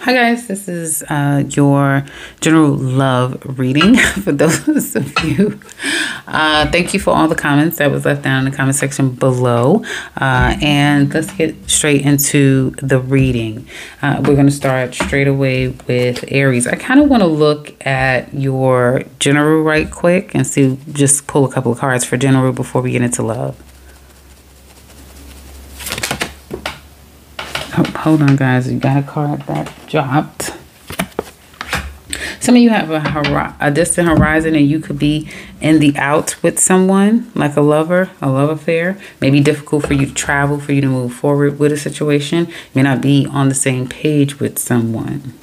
Hi guys, this is your general love reading for those of you. Thank you for all the comments that was left down in the comment section below. And let's get straight into the reading. We're going to start straight away with Aries. I kind of want to look at your general right quick and see, just pull a couple of cards for general before we get into love. Hold on, guys. You got a card that dropped. Some of you have a distant horizon, and you could be in the out with someone, like a lover, a love affair. Maybe difficult for you to travel, for you to move forward with a situation. You may not be on the same page with someone.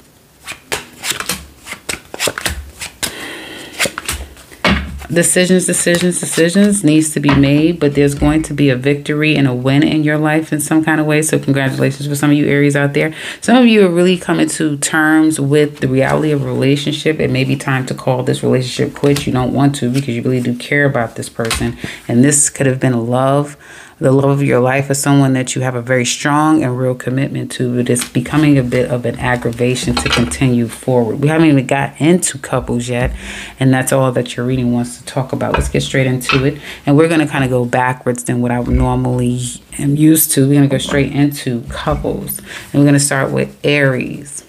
Decisions needs to be made, but there's going to be a victory and a win in your life in some kind of way. So congratulations for some of you Aries out there. Some of you are really coming to terms with the reality of a relationship. It may be time to call this relationship quits. You don't want to, because you really do care about this person. And this could have been love. The love of your life is someone that you have a very strong and real commitment to. But it's becoming a bit of an aggravation to continue forward. We haven't even got into couples yet, and that's all that your reading wants to talk about. Let's get straight into it, and we're going to kind of go backwards than what I would normally am used to. We're going to go straight into couples, and we're going to start with Aries.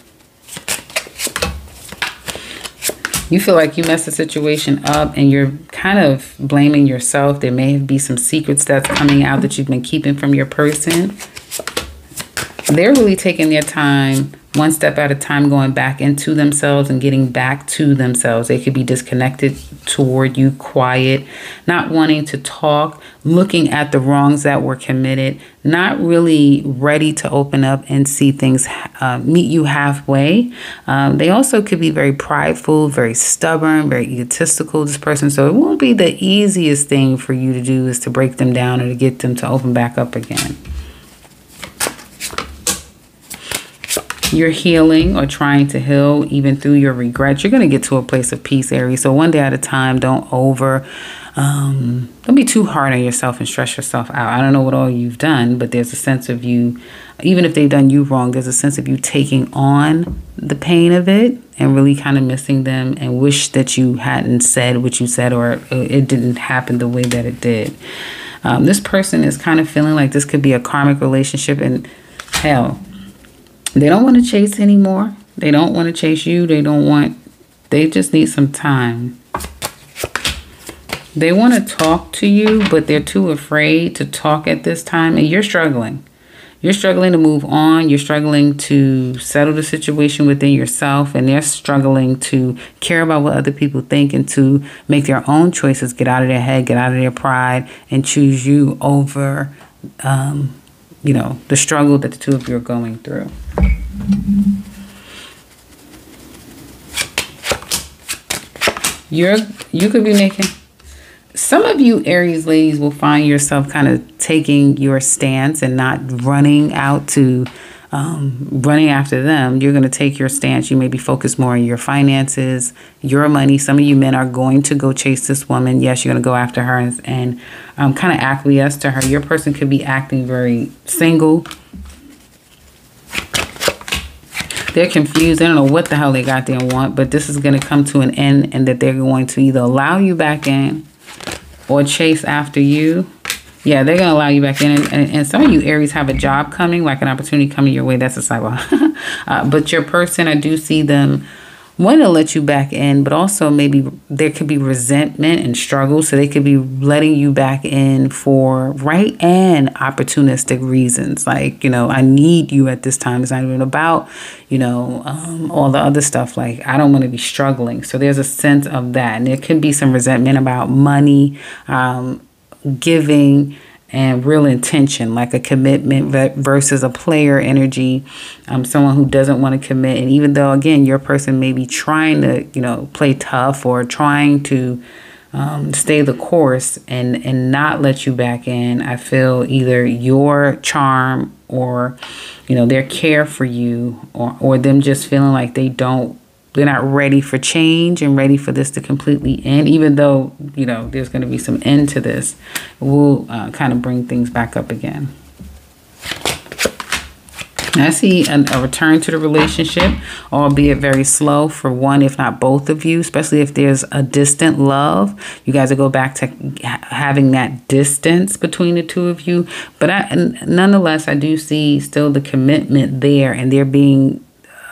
You feel like you messed the situation up and you're kind of blaming yourself. There may be some secrets that's coming out that you've been keeping from your person. They're really taking their time, one step at a time, going back into themselves and getting back to themselves. They could be disconnected toward you, quiet, not wanting to talk, looking at the wrongs that were committed, not really ready to open up and see things meet you halfway. They also could be very prideful, very stubborn, very egotistical, this person. So it won't be the easiest thing for you to do is to break them down or to get them to open back up again. You're healing or trying to heal even through your regrets. You're going to get to a place of peace, Aries. So one day at a time, don't be too hard on yourself and stress yourself out. I don't know what all you've done, but there's a sense of you, even if they've done you wrong, there's a sense of you taking on the pain of it and really kind of missing them and wish that you hadn't said what you said, or it didn't happen the way that it did. This person is kind of feeling like this could be a karmic relationship, and hell, they don't want to chase anymore. They don't want to chase you. They just need some time. They want to talk to you, but they're too afraid to talk at this time. And you're struggling. You're struggling to move on. You're struggling to settle the situation within yourself. And they're struggling to care about what other people think and to make their own choices, get out of their head, get out of their pride, and choose you over the struggle that the two of you are going through. You could be making, some of you Aries ladies will find yourself kind of taking your stance and not running out to running after them. You're going to take your stance. You may be focused more on your finances, your money. Some of you men are going to go chase this woman. Yes, you're going to go after her and kind of acquiesce to her. Your person could be acting very single. They're confused. They don't know what the hell they got there and want, but this is going to come to an end, and that they're going to either allow you back in or chase after you. Yeah, they're going to allow you back in. And some of you Aries have a job coming, like an opportunity coming your way. That's a cycle. But your person, I do see them want to let you back in, but also maybe there could be resentment and struggle. So they could be letting you back in for right and opportunistic reasons. Like, I need you at this time. It's not even about, all the other stuff. Like, I don't want to be struggling. So there's a sense of that. And there could be some resentment about money, giving, and real intention, like a commitment versus a player energy, someone who doesn't want to commit. And even though, again, your person may be trying to, play tough or trying to stay the course and not let you back in, I feel either your charm or, their care for you or them just feeling like they're not ready for change and ready for this to completely end. Even though, there's going to be some end to this, we'll kind of bring things back up again. I see a return to the relationship, albeit very slow for one, if not both of you, especially if there's a distant love. You guys will go back to having that distance between the two of you. But nonetheless, I do see still the commitment there, and there being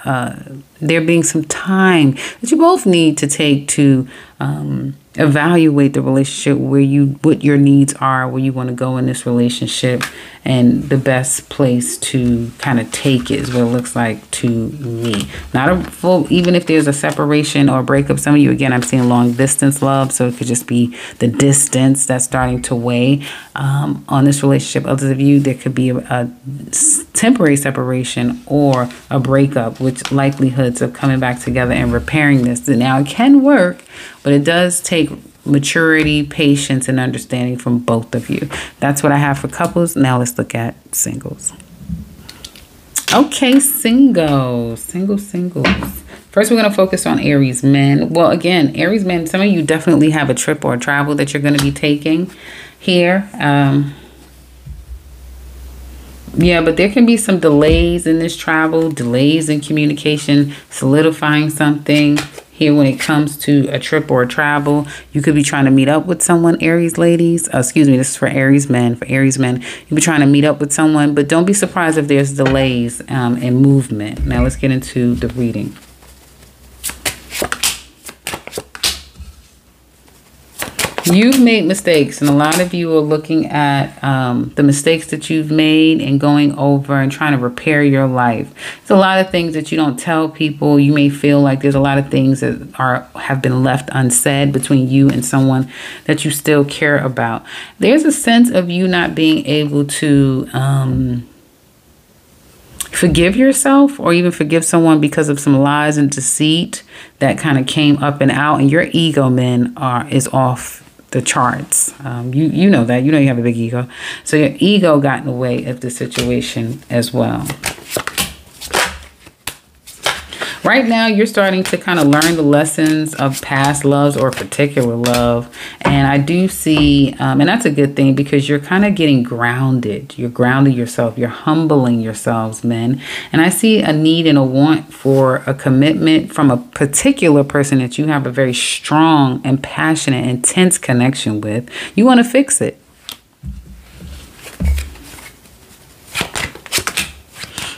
some time that you both need to take to evaluate the relationship, what your needs are, where you want to go in this relationship, and the best place to kind of take it is what it looks like to me. Not a full, even if there's a separation or a breakup, some of you, again, I'm seeing long distance love, so it could just be the distance that's starting to weigh on this relationship. Others of you, there could be a temporary separation or a breakup, which likelihoods of coming back together and repairing this. Now, it can work, but it does take maturity, patience, and understanding from both of you. That's what I have for couples. Now let's look at singles. Okay, singles. First, we're going to focus on Aries men. Well, again, Aries men, some of you definitely have a trip or a travel that you're going to be taking here. Yeah, but there can be some delays in this travel, delays in communication, solidifying something. Here, when it comes to a trip or a travel, you could be trying to meet up with someone, Aries ladies. Excuse me, this is for Aries men. For Aries men, you'll be trying to meet up with someone, but don't be surprised if there's delays in movement. Now, let's get into the reading. You've made mistakes, and a lot of you are looking at the mistakes that you've made and going over and trying to repair your life. There's a lot of things that you don't tell people. You may feel like there's a lot of things that have been left unsaid between you and someone that you still care about. There's a sense of you not being able to forgive yourself or even forgive someone because of some lies and deceit that kind of came up and out, and your ego, men, is off the charts. You know that. You know you have a big ego. So your ego got in the way of the situation as well. Right now, you're starting to kind of learn the lessons of past loves or particular love. And I do see, and that's a good thing because you're kind of getting grounded. You're grounding yourself. You're humbling yourselves, men. And I see a need and a want for a commitment from a particular person that you have a very strong and passionate, intense connection with. You want to fix it.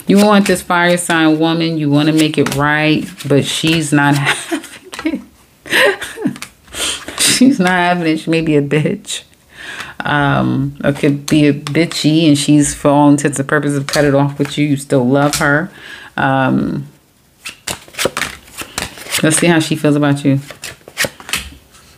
You want this fire sign woman. You want to make it right, but she's not having it. She's not having it. She may be a bitch. Or could be a bitchy, and she's, for all intents and purposes, cut it off with you. You still love her. Let's see how she feels about you.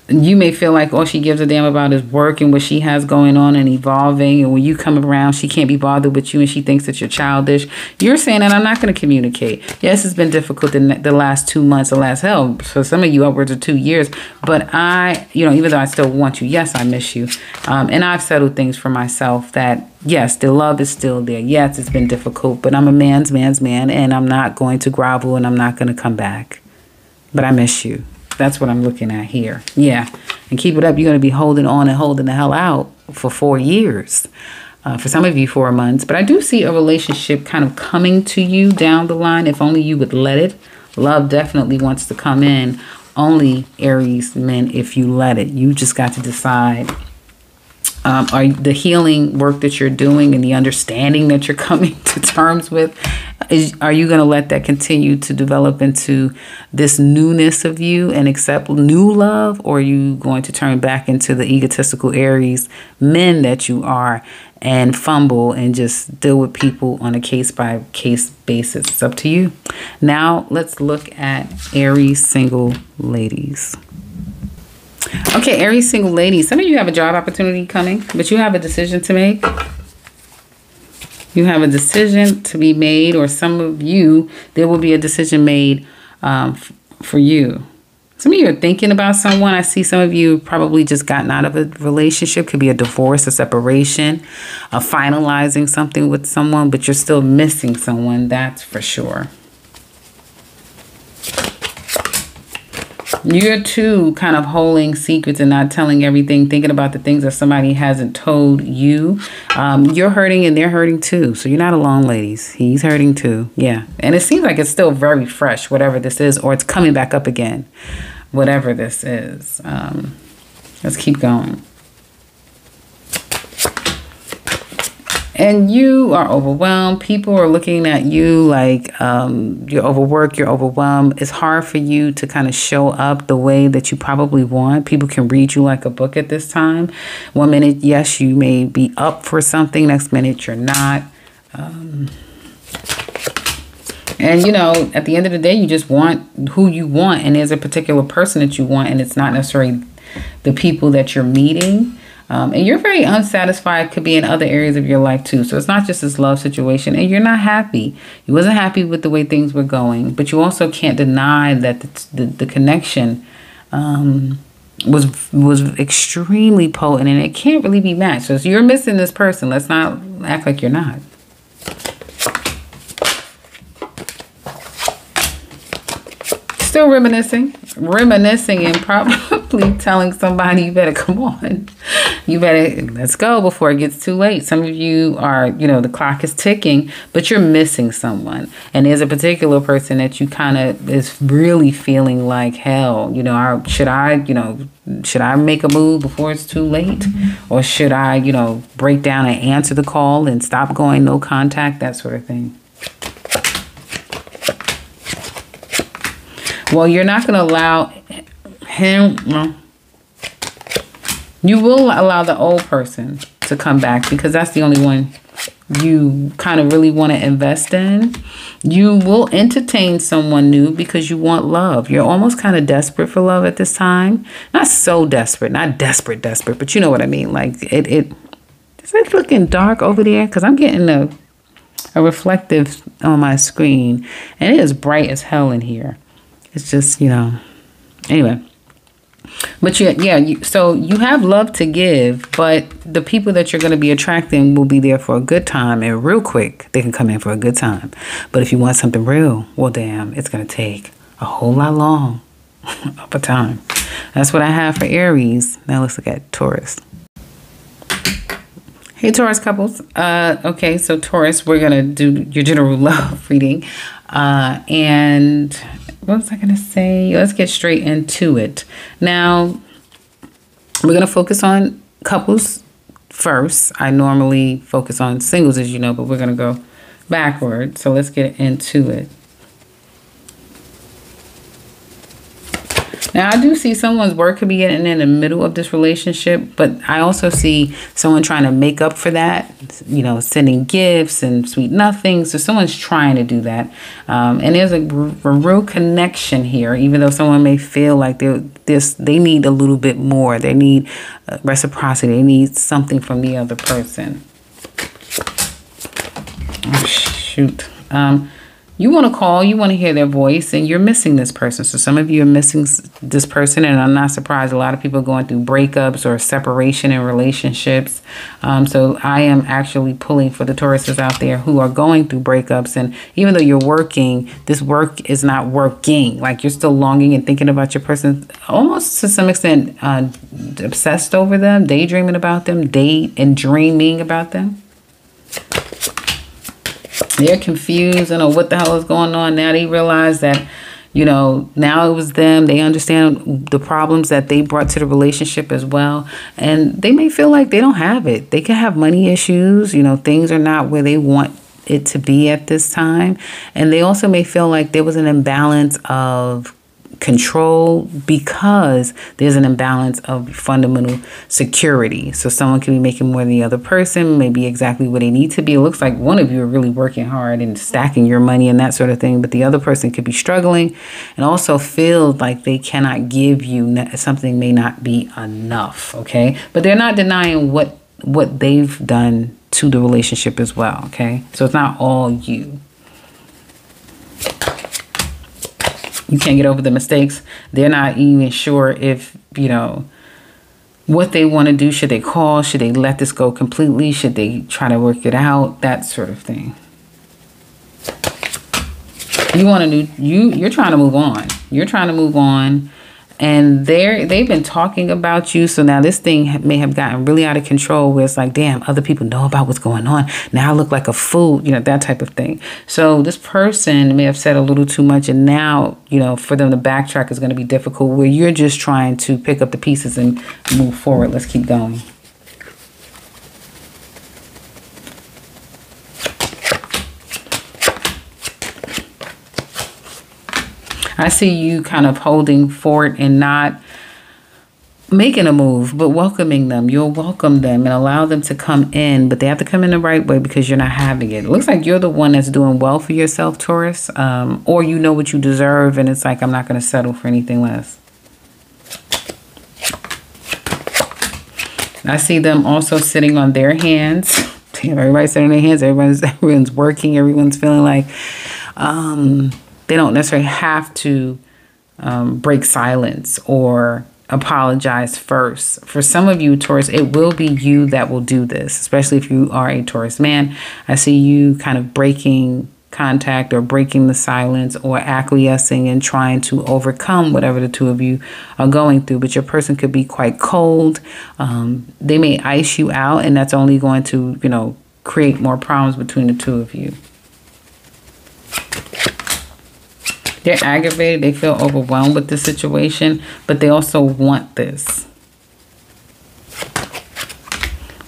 You may feel like all she gives a damn about is work and what she has going on and evolving. And when you come around, she can't be bothered with you and she thinks that you're childish. You're saying that I'm not going to communicate. Yes, it's been difficult the last 2 months, hell, for some of you upwards of 2 years. But even though I still want you, yes, I miss you. And I've settled things for myself that, yes, the love is still there. Yes, it's been difficult, but I'm a man's man, and I'm not going to grovel and I'm not going to come back. But I miss you. That's what I'm looking at here. Yeah. And keep it up. You're going to be holding on and holding the hell out for 4 years. For some of you, 4 months. But I do see a relationship kind of coming to you down the line, if only you would let it. Love definitely wants to come in. Only Aries men, if you let it. You just got to decide. Are the healing work that you're doing and the understanding that you're coming to terms with, are you going to let that continue to develop into this newness of you and accept new love? Or are you going to turn back into the egotistical Aries men that you are and fumble and just deal with people on a case-by-case basis? It's up to you. Now let's look at Aries single ladies. Okay, Aries single ladies. Some of you have a job opportunity coming, but you have a decision to make. You have a decision to be made, or some of you, there will be a decision made for you. Some of you are thinking about someone. I see some of you probably just gotten out of a relationship. Could be a divorce, a separation, a finalizing something with someone, but you're still missing someone, that's for sure. You're too kind of holding secrets and not telling everything, thinking about the things that somebody hasn't told you. You're hurting and they're hurting too. So you're not alone, ladies. He's hurting too. Yeah. And it seems like it's still very fresh, whatever this is, or it's coming back up again, whatever this is. Let's keep going. And you are overwhelmed. People are looking at you like you're overworked, you're overwhelmed. It's hard for you to kind of show up the way that you probably want. People can read you like a book at this time. One minute, yes, you may be up for something. Next minute, you're not. And, you know, at the end of the day, you just want who you want. And there's a particular person that you want. And it's not necessarily the people that you're meeting. And you're very unsatisfied, could be in other areas of your life too. So it's not just this love situation, and you're not happy. You wasn't happy with the way things were going, but you also can't deny that the connection was extremely potent, and it can't really be matched. So you're missing this person. Let's not act like you're not. Still reminiscing and probably telling somebody, you better come on. You better, let's go before it gets too late. Some of you are, you know, the clock is ticking, but you're missing someone. And there's a particular person that you kind of is really feeling like, hell, you know, should I make a move before it's too late? Or should I, you know, break down and answer the call and stop going, no contact, that sort of thing. Well, you're not going to allow him, well, you will allow the old person to come back because that's the only one you kind of really want to invest in. You will entertain someone new because you want love. You're almost kind of desperate for love at this time. Not so desperate, not desperate, but you know what I mean. Like is it looking dark over there? Because I'm getting a reflective on my screen and it is bright as hell in here. It's just, you know, anyway. But so you have love to give, but the people that you're going to be attracting will be there for a good time. And real quick, they can come in for a good time. But if you want something real, well, damn, it's going to take a whole lot long of a time. That's what I have for Aries. Now let's look at Taurus. Hey, Taurus couples. Okay, so Taurus, we're going to do your general love reading. And what was I going to say? Let's get straight into it. Now, we're going to focus on couples first. I normally focus on singles, as you know, but we're going to go backward. So let's get into it. Now, I do see someone's work could be getting in the middle of this relationship, but I also see someone trying to make up for that, you know, sending gifts and sweet nothings. So someone's trying to do that. And there's a real connection here, even though someone may feel like they need a little bit more. They need reciprocity. They need something from the other person. Oh, shoot. You want to call, you want to hear their voice, and you're missing this person. So some of you are missing this person, and I'm not surprised. A lot of people are going through breakups or separation in relationships. So I am actually pulling for the Tauruses out there who are going through breakups. And even though you're working, this work is not working. Like you're still longing and thinking about your person, almost to some extent obsessed over them, daydreaming about them, dreaming about them. They're confused. I don't know what the hell is going on. Now they realize that, you know, now it was them. They understand the problems that they brought to the relationship as well. And they may feel like they don't have it. They can have money issues. You know, things are not where they want it to be at this time. And they also may feel like there was an imbalance of control because there's an imbalance of fundamental security. So someone can be making more than the other person, maybe exactly where they need to be. It looks like one of you are really working hard and stacking your money and that sort of thing, but the other person could be struggling and also feel like they cannot give you something, may not be enough. Okay, but they're not denying what they've done to the relationship as well. Okay, so it's not all you. You can't get over the mistakes. They're not even sure if, you know, what they want to do. Should they call? Should they let this go completely? Should they try to work it out? That sort of thing. You're trying to move on. You're trying to move on. And they've been talking about you. So now this thing may have gotten really out of control where it's like, damn, other people know about what's going on. Now I look like a fool, you know, that type of thing. So this person may have said a little too much. And now, you know, for them to backtrack is going to be difficult, where you're just trying to pick up the pieces and move forward. Let's keep going. I see you kind of holding fort and not making a move, but welcoming them. You'll welcome them and allow them to come in, but they have to come in the right way because you're not having it. It looks like you're the one that's doing well for yourself, Taurus, or you know what you deserve, and it's like, I'm not going to settle for anything less. I see them also sitting on their hands. Everybody's sitting on their hands. Everyone's working. Everyone's feeling like they don't necessarily have to break silence or apologize first. For some of you, Taurus, it will be you that will do this, especially if you are a Taurus man. I see you kind of breaking contact or breaking the silence or acquiescing and trying to overcome whatever the two of you are going through. But your person could be quite cold. They may ice you out, and that's only going to, you know, create more problems between the two of you. They're aggravated. They feel overwhelmed with the situation, but they also want this.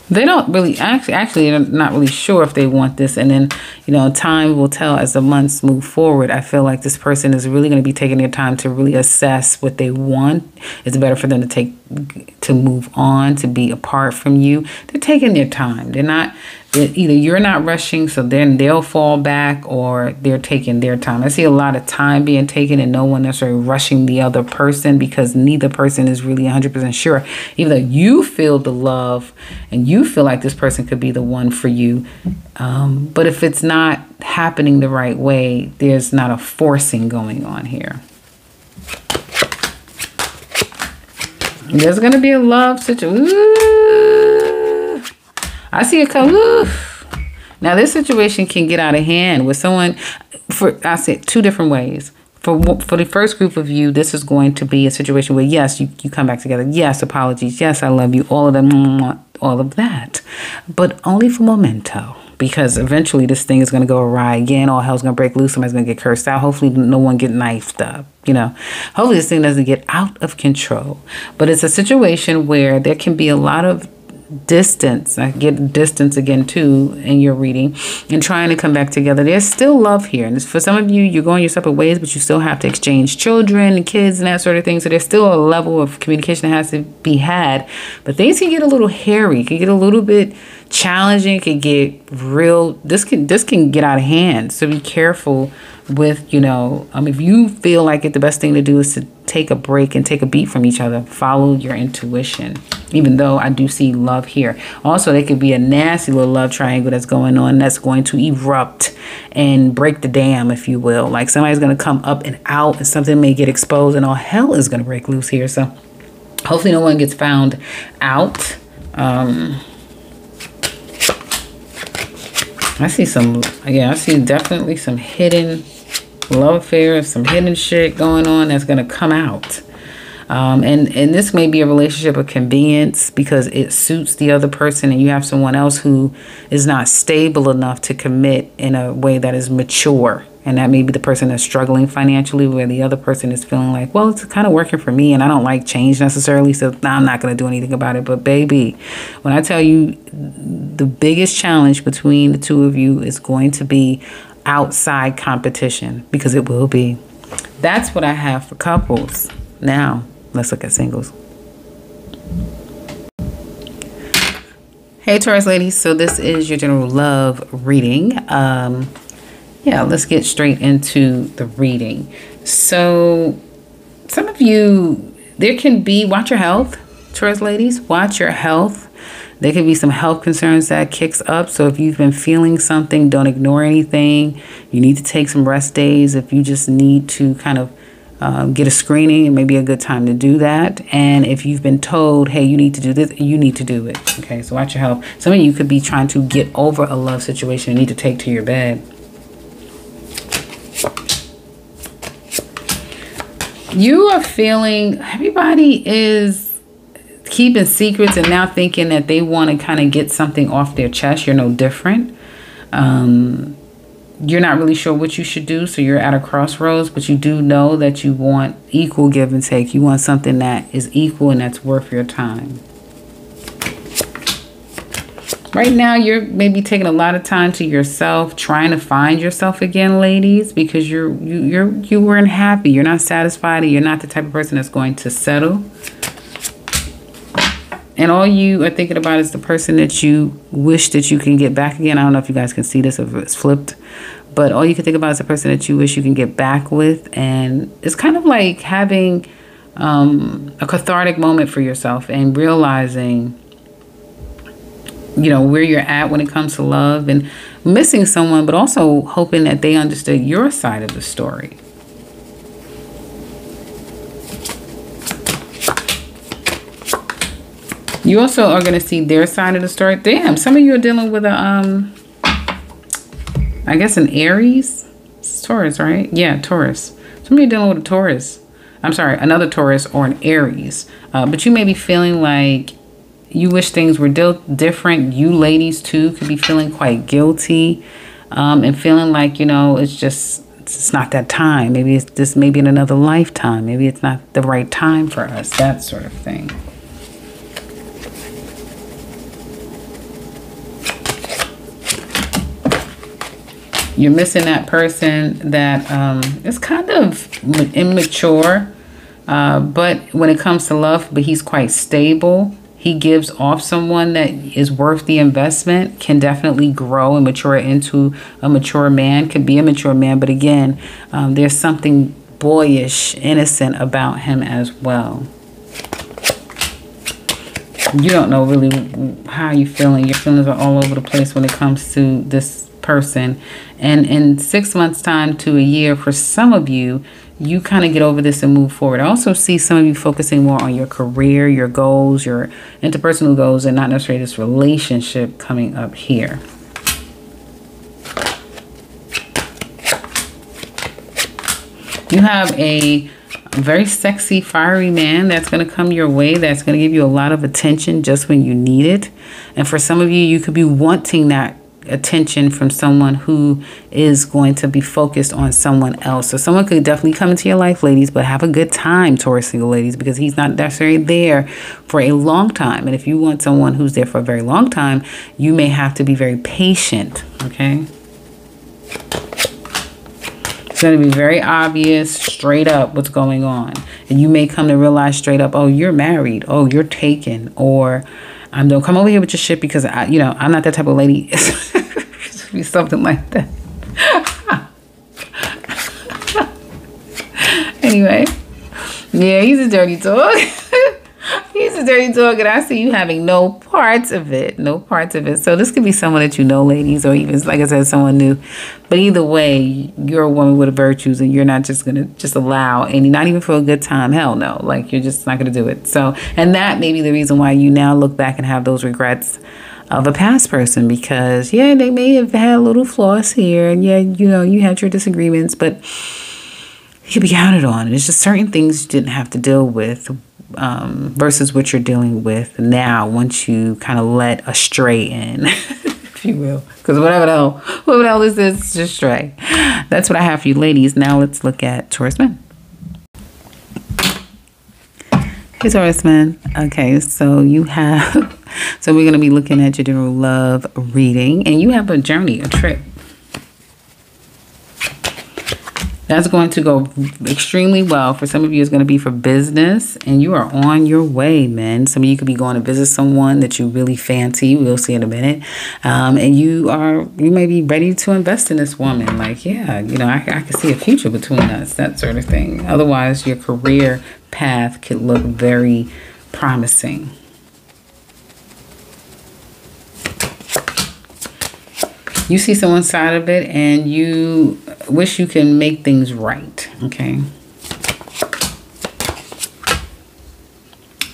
They don't really, actually, they're not really sure if they want this. And then, you know, time will tell as the months move forward. I feel like this person is really going to be taking their time to really assess what they want. It's better for them to move on, to be apart from you. They're taking their time. They're not, either you're not rushing, so then they'll fall back, or they're taking their time. I see a lot of time being taken and no one necessarily rushing the other person, because neither person is really 100% sure. Even though you feel the love and you feel like this person could be the one for you. But if it's not happening the right way, there's not a forcing going on here. There's going to be a love situation. I see a couple. Now this situation can get out of hand with someone. I see it two different ways. For the first group of you, this is going to be a situation where, yes, you come back together. Yes, apologies. Yes, I love you. All of them, all of that. But only for memento. Because eventually this thing is going to go awry again. All hell's going to break loose. Somebody's going to get cursed out. Hopefully no one get knifed up. You know, hopefully this thing doesn't get out of control. But it's a situation where there can be a lot of distance. I get distance again too in your reading, and trying to come back together. There's still love here, and for some of you, you're going your separate ways, but you still have to exchange children and kids and that sort of thing. So there's still a level of communication that has to be had, but things can get a little hairy, can get a little bit challenging, can get real. This can get out of hand. So be careful with, you know, if you feel like the best thing to do is to take a break and take a beat from each other. Follow your intuition, even though I do see love here. Also, there could be a nasty little love triangle that's going on that's going to erupt and break the dam, if you will. Like somebody's going to come up and out, and something may get exposed, and all hell is going to break loose here. So hopefully no one gets found out. I see I see definitely some hidden love affairs, some hidden shit going on that's going to come out. And this may be a relationship of convenience because it suits the other person, and you have someone else who is not stable enough to commit in a way that is mature. And that may be the person that's struggling financially, where the other person is feeling like, well, it's kind of working for me and I don't like change necessarily, so I'm not going to do anything about it. But baby, when I tell you the biggest challenge between the two of you is going to be outside competition, because it will be. That's what I have for couples. Now, let's look at singles. Hey, Taurus ladies. So this is your general love reading. Yeah, let's get straight into the reading. So some of you, there can be, watch your health, Taurus ladies, watch your health. There could be some health concerns that kicks up. So if you've been feeling something, don't ignore anything. You need to take some rest days. If you just need to kind of get a screening, it may be a good time to do that. And if you've been told, hey, you need to do this, you need to do it. Okay, so watch your health. Some of you could be trying to get over a love situation and need to take to your bed. You are feeling, everybody is keeping secrets and now thinking that they want to kind of get something off their chest. You're no different. You're not really sure what you should do, so you're at a crossroads, but you do know that you want equal give and take. You want something that is equal and that's worth your time. Right now, you're maybe taking a lot of time to yourself, trying to find yourself again, ladies, because you weren't happy. You're not satisfied, and you're not the type of person that's going to settle. And all you are thinking about is the person that you wish that you can get back again. I don't know if you guys can see this, if it's flipped. But all you can think about is the person that you wish you can get back with. And it's kind of like having a cathartic moment for yourself and realizing, you know, where you're at when it comes to love and missing someone, but also hoping that they understood your side of the story. You also are going to see their side of the story. Damn, some of you are dealing with a, I guess an Aries. It's Taurus, right? Yeah, Taurus. Some of you are dealing with a Taurus. I'm sorry, another Taurus or an Aries. But you may be feeling like you wish things were different. You ladies, too, could be feeling quite guilty and feeling like, you know, it's not that time. Maybe it's this, maybe in another lifetime. Maybe it's not the right time for us, that sort of thing. You're missing that person that is kind of immature, but when it comes to love, but he's quite stable. He gives off someone that is worth the investment, can definitely grow and mature into a mature man, could be a mature man. But again, there's something boyish, innocent about him as well. You don't know really how you're feeling. Your feelings are all over the place when it comes to this person. And in 6 months time to a year, for some of you, you kind of get over this and move forward. I also see some of you focusing more on your career, your goals, your interpersonal goals, and not necessarily this relationship coming up here. You have a very sexy, fiery man that's going to come your way, that's going to give you a lot of attention just when you need it. And for some of you, you could be wanting that attention from someone who is going to be focused on someone else. So someone could definitely come into your life, ladies, but have a good time, Taurus single ladies, because he's not necessarily there for a long time. And if you want someone who's there for a very long time, you may have to be very patient, okay? It's going to be very obvious, straight up, what's going on. And you may come to realize straight up, oh, you're married. Oh, you're taken. Or don't come over here with your shit because, I'm not that type of lady. Be something like that. Anyway. Yeah, he's a dirty dog. He's a dirty dog, and I see you having no parts of it. No parts of it. So this could be someone that you know, ladies, or even, like I said, someone new. But either way, you're a woman with virtues, and you're not just going to just allow, and not even for a good time. Hell no. Like, you're just not going to do it. So, and that may be the reason why you now look back and have those regrets of a past person, because, yeah, they may have had little flaws here, and yeah, you had your disagreements, but you can be counted on. It's just certain things you didn't have to deal with versus what you're dealing with now once you kind of let a stray in, if you will. Because whatever the hell this is, it's just stray. That's what I have for you, ladies. Now let's look at Taurus men. Hey, Taurus men. Okay, so you have, so we're going to be looking at your general love reading, and you have a journey, a trip. That's going to go extremely well. For some of you, it's going to be for business, and you are on your way, men. Some of you could be going to visit someone that you really fancy. We'll see in a minute. And you may be ready to invest in this woman. Like, yeah, I can see a future between us, that sort of thing. Otherwise, your career path could look very promising. You see someone's side of it, and you wish you can make things right, okay?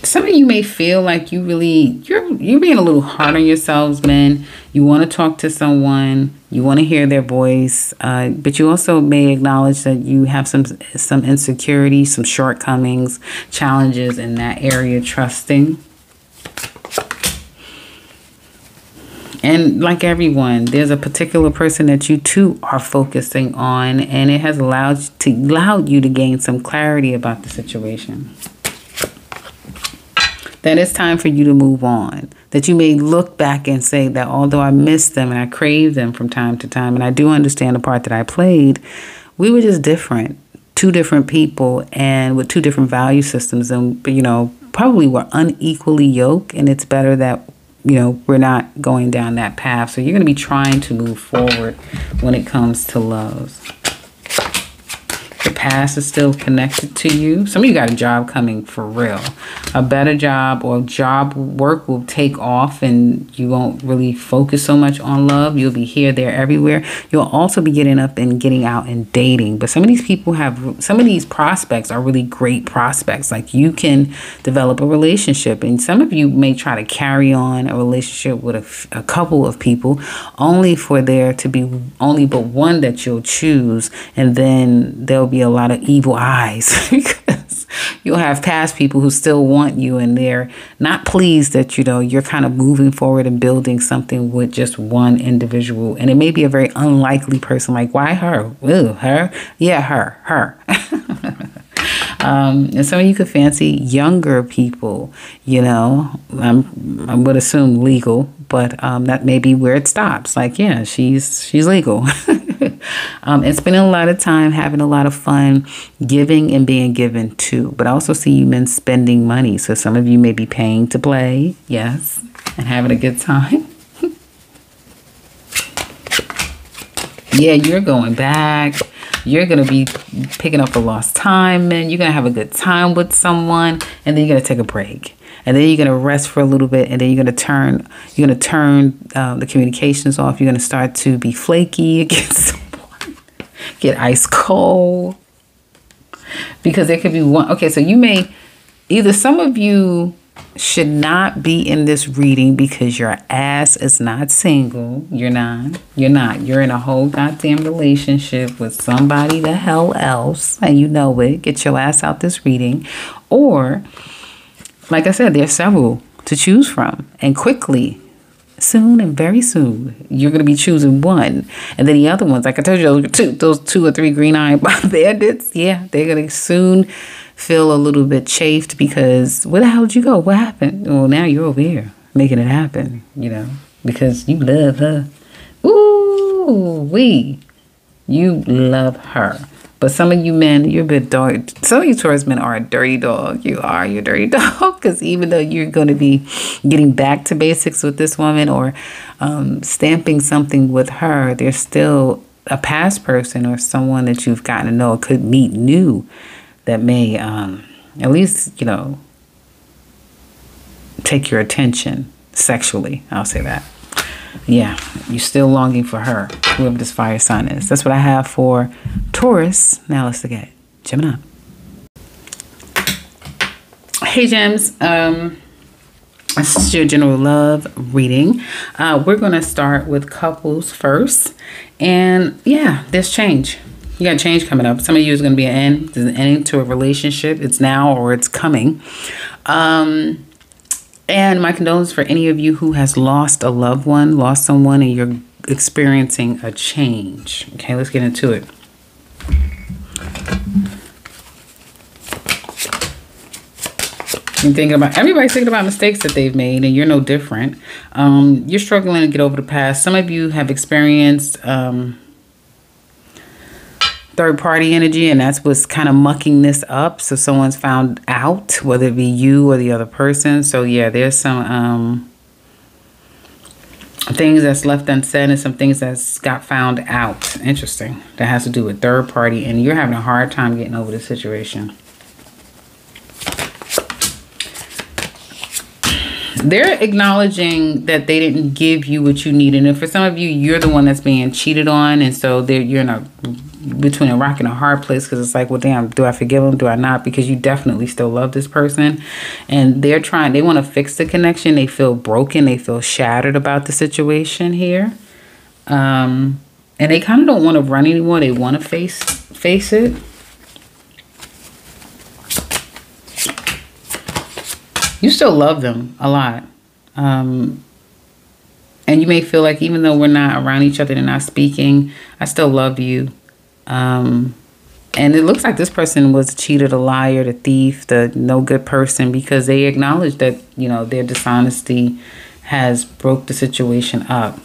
Some of of you may feel like you're being a little hard on yourselves, men. You want to talk to someone, you want to hear their voice, but you also may acknowledge that you have some insecurities, some shortcomings, challenges in that area, trusting. And like everyone, there's a particular person that you too are focusing on, and it has allowed you to gain some clarity about the situation. That it's time for you to move on. That you may look back and say that although I miss them and I crave them from time to time, and I do understand the part that I played, we were just different. Two different people and with two different value systems, and probably were unequally yoked, and it's better that we're not going down that path. So you're going to be trying to move forward when it comes to love. The past is still connected to you. Some of you got a job coming for real. A better job or job work will take off, and you won't really focus so much on love. You'll be here, there, everywhere. You'll also be getting up and getting out and dating. But some of these people some of these prospects are really great prospects. Like, you can develop a relationship, and some of you may try to carry on a relationship with a couple of people, only for there to be only but one that you'll choose, and then there'll be a lot of evil eyes because you'll have past people who still want you, and they're not pleased that you're kind of moving forward and building something with just one individual. And it may be a very unlikely person. Like, why her? Ooh, her? Yeah, her. And some of you could fancy younger people, I would assume legal, but that may be where it stops. Like, yeah, she's legal. And spending a lot of time having a lot of fun, giving and being given to. But I also see you men spending money. So some of you may be paying to play, yes, and having a good time. Yeah, you're going back. You're going to be picking up a lost time, and you're going to have a good time with someone, and then you're going to take a break. And then you're going to rest for a little bit, and then you're going to turn the communications off. You're going to start to be flaky against someone, get ice cold, because there could be one. Okay, so you may, either some of you should not be in this reading because your ass is not single. You're not. You're in a whole goddamn relationship with somebody the hell else, and you know it. Get your ass out this reading. Or, like I said, there's several to choose from, and quickly, soon and very soon, you're going to be choosing one. And then the other ones, like I told you, those two or three green-eyed bandits, yeah, they're going to soon feel a little bit chafed because where the hell did you go? What happened? Well, now you're over here making it happen, because you love her. Ooh, you love her. But some of you men, you're a bit dark. Some of you Taurus men are a dirty dog. You are your dirty dog, because even though you're going to be getting back to basics with this woman or stamping something with her, there's still a past person or someone that you've gotten to know or could meet new that may at least, take your attention sexually. I'll say that. Yeah, you're still longing for her, whoever this fire sign is. That's what I have for Taurus. Now let's look at Gemini. Hey, Gems. This is your general love reading. We're going to start with couples first. And yeah, there's change. You got change coming up. Some of you is going to be an end. There's an end to a relationship. It's now or it's coming. And my condolences for any of you who has lost a loved one, lost someone, and you're experiencing a change. Okay, let's get into it. Everybody's thinking about mistakes that they've made, and you're no different. You're struggling to get over the past. Some of you have experienced third-party energy, and that's what's kind of mucking this up. So someone's found out, whether it be you or the other person. So yeah, there's some things that's left unsaid and some things that's got found out. Interesting. That has to do with third-party, and you're having a hard time getting over the situation. They're acknowledging that they didn't give you what you needed. And for some of you, you're the one that's being cheated on, and so you're in a between a rock and a hard place, because it's like, well, damn, do I forgive them? Do I not? Because you definitely still love this person, and they want to fix the connection. They feel broken. They feel shattered about the situation here. And they kind of don't want to run anymore. They want to face it. You still love them a lot. And you may feel like, even though we're not around each other, they're not speaking, I still love you. And it looks like this person was a cheater, the liar, the thief, the no good person, because they acknowledge that, you know, their dishonesty has broke the situation up.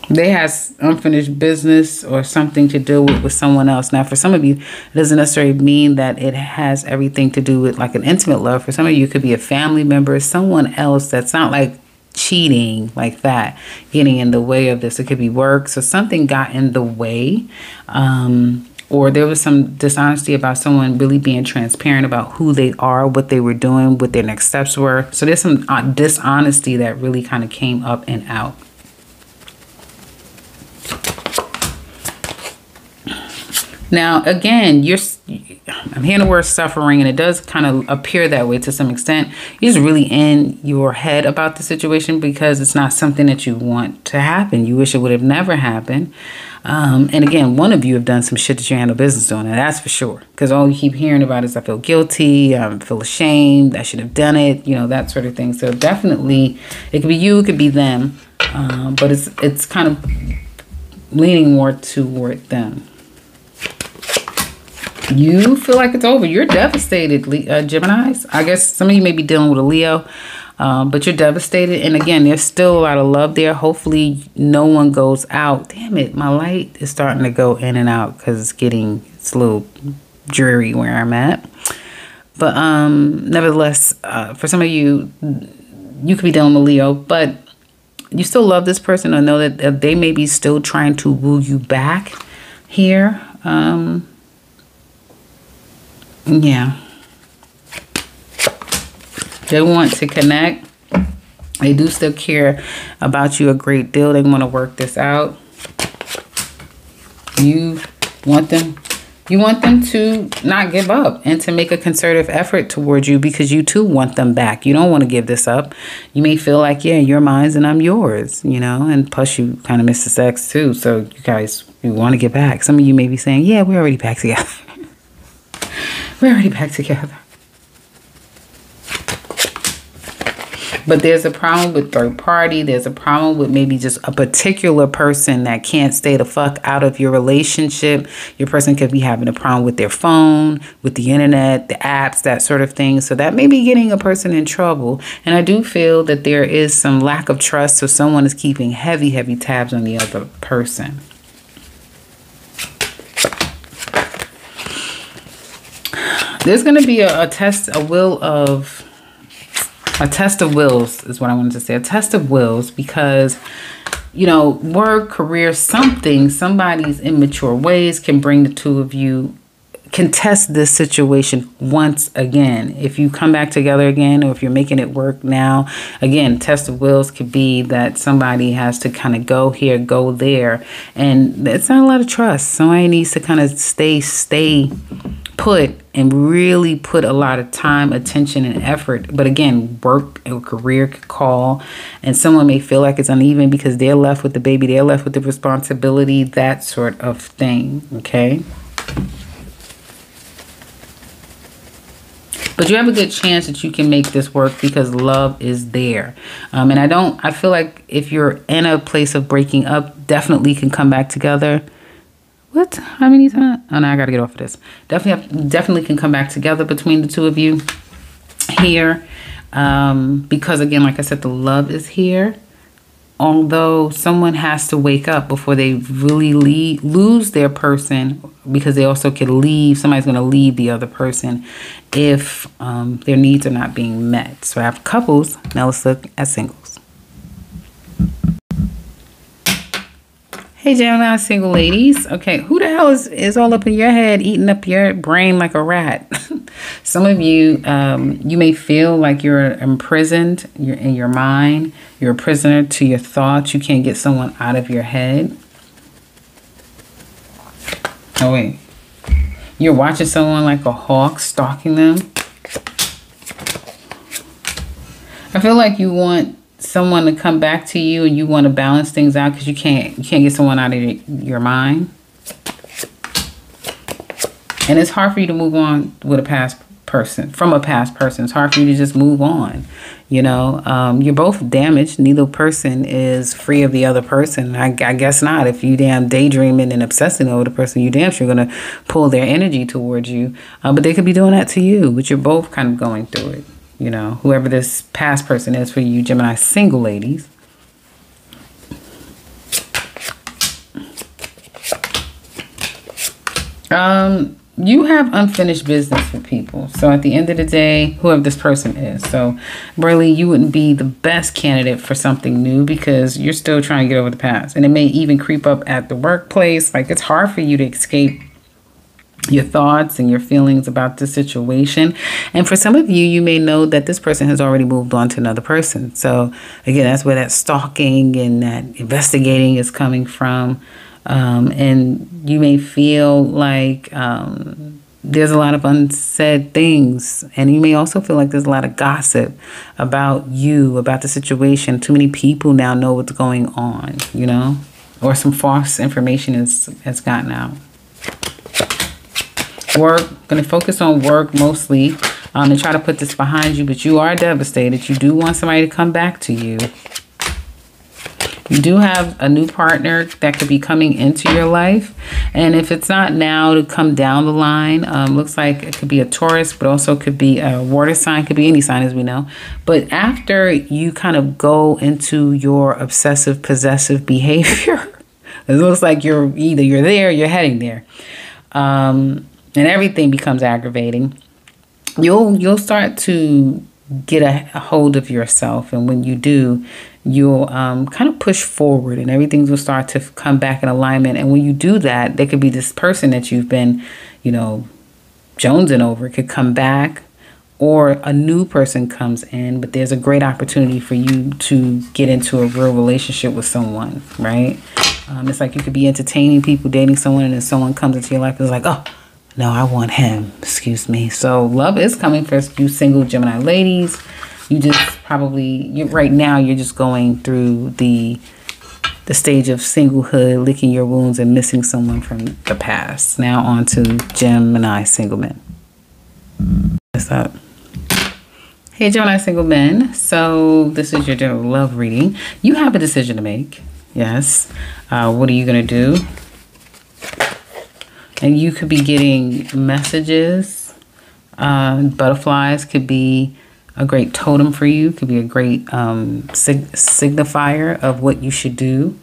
They has unfinished business or something to deal with someone else. Now, for some of you, it doesn't necessarily mean that it has everything to do with like an intimate love. For some of you, it could be a family member, someone else that's not like cheating like that, getting in the way of this. It could be work. So something got in the way. Or there was some dishonesty about someone really being transparent about who they are, what they were doing, what their next steps were. So there's some dishonesty that really kind of came up and out. Now, again, I'm hearing the word suffering, and it does kind of appear that way to some extent. You're just really in your head about the situation because it's not something that you want to happen. You wish it would have never happened. And again, one of you have done some shit that you handle business on, and that's for sure. Because all you keep hearing about is, I feel guilty, I feel ashamed, I should have done it, you know, that sort of thing. So definitely, it could be you, it could be them. But it's kind of leaning more toward them. You feel like it's over. You're devastated, Geminis. I guess some of you may be dealing with a Leo, but you're devastated. And again, there's still a lot of love there. Hopefully no one goes out. Damn it, my light is starting to go in and out because it's a little dreary where I'm at. But nevertheless, for some of you, you could be dealing with Leo, but you still love this person, or know that they may be still trying to woo you back here. Yeah. They want to connect. They do still care about you a great deal. They want to work this out. You want them to not give up and to make a concerted effort towards you, because you too want them back. You don't want to give this up. You may feel like, yeah, you're mine and I'm yours, you know, and plus you kind of miss the sex too. So you want to get back. Some of you may be saying, yeah, we're already back together. We're already back together. But there's a problem with third party. There's a problem with maybe just a particular person that can't stay the fuck out of your relationship. Your person could be having a problem with their phone, with the internet, the apps, that sort of thing. So that may be getting a person in trouble. And I do feel that there is some lack of trust. So someone is keeping heavy, heavy tabs on the other person. There's going to be a test of wills is what I wanted to say. A test of wills, because, you know, work, career, somebody's immature ways can bring the two of you, can test this situation once again. If you come back together again, or if you're making it work now, again, test of wills could be that somebody has to kind of go here, go there. And it's not a lot of trust. Somebody needs to kind of stay put and really put a lot of time, attention, and effort. But again, work or career could call, and someone may feel like it's uneven because they're left with the baby, they're left with the responsibility, that sort of thing. Okay. But you have a good chance that you can make this work because love is there. And I feel like if you're in a place of breaking up, definitely can come back together. What? How many times? Oh, no, I got to get off of this. Definitely can come back together between the two of you here. Because again, like I said, the love is here. Although someone has to wake up before they really lose their person, because they also could leave. Somebody's going to leave the other person if their needs are not being met. So I have couples. Now let's look at singles. Hey, Gemini single ladies. Okay, who the hell is all up in your head, eating up your brain like a rat? Some of you, you may feel like you're imprisoned. You're in your mind. You're a prisoner to your thoughts. You can't get someone out of your head. Oh, wait. You're watching someone like a hawk stalking them. I feel like you want someone to come back to you and you want to balance things out because you can't get someone out of your mind. And it's hard for you to move on with a past person, from a past person. It's hard for you to just move on. You know, you're both damaged. Neither person is free of the other person. I guess not. If you damn daydreaming and obsessing over the person, you damn sure going to pull their energy towards you. But they could be doing that to you. But you're both kind of going through it. You know, whoever this past person is for you, Gemini single ladies. You have unfinished business with people. So at the end of the day, whoever this person is. So really, you wouldn't be the best candidate for something new because you're still trying to get over the past. And it may even creep up at the workplace. Like, it's hard for you to escape your thoughts and your feelings about the situation. And for some of you, you may know that this person has already moved on to another person. So again, that's where that stalking and that investigating is coming from. And you may feel like there's a lot of unsaid things. And you may also feel like there's a lot of gossip about you, about the situation. Too many people now know what's going on, you know, or some false information has gotten out. Work, going to focus on work mostly and try to put this behind you. But you are devastated. You do want somebody to come back to you. You do have a new partner that could be coming into your life. And if it's not now, to come down the line, looks like it could be a Taurus, but also could be a water sign, could be any sign as we know. But after you kind of go into your obsessive possessive behavior, it looks like you're there, you're heading there. And everything becomes aggravating. You'll start to get a hold of yourself. And when you do, you'll kind of push forward and everything will start to come back in alignment. And when you do that, there could be this person that you've been, you know, jonesing over could come back, or a new person comes in, but there's a great opportunity for you to get into a real relationship with someone, right? It's like you could be entertaining people, dating someone, and then someone comes into your life and is like, oh, no, I want him. Excuse me. So love is coming for you single Gemini ladies. You just probably, right now, you're just going through the stage of singlehood, licking your wounds and missing someone from the past. Now on to Gemini single men. What's up? Hey, Gemini single men. So this is your general love reading. You have a decision to make. Yes. What are you going to do? And you could be getting messages. Butterflies could be a great totem for you. Could be a great signifier of what you should do.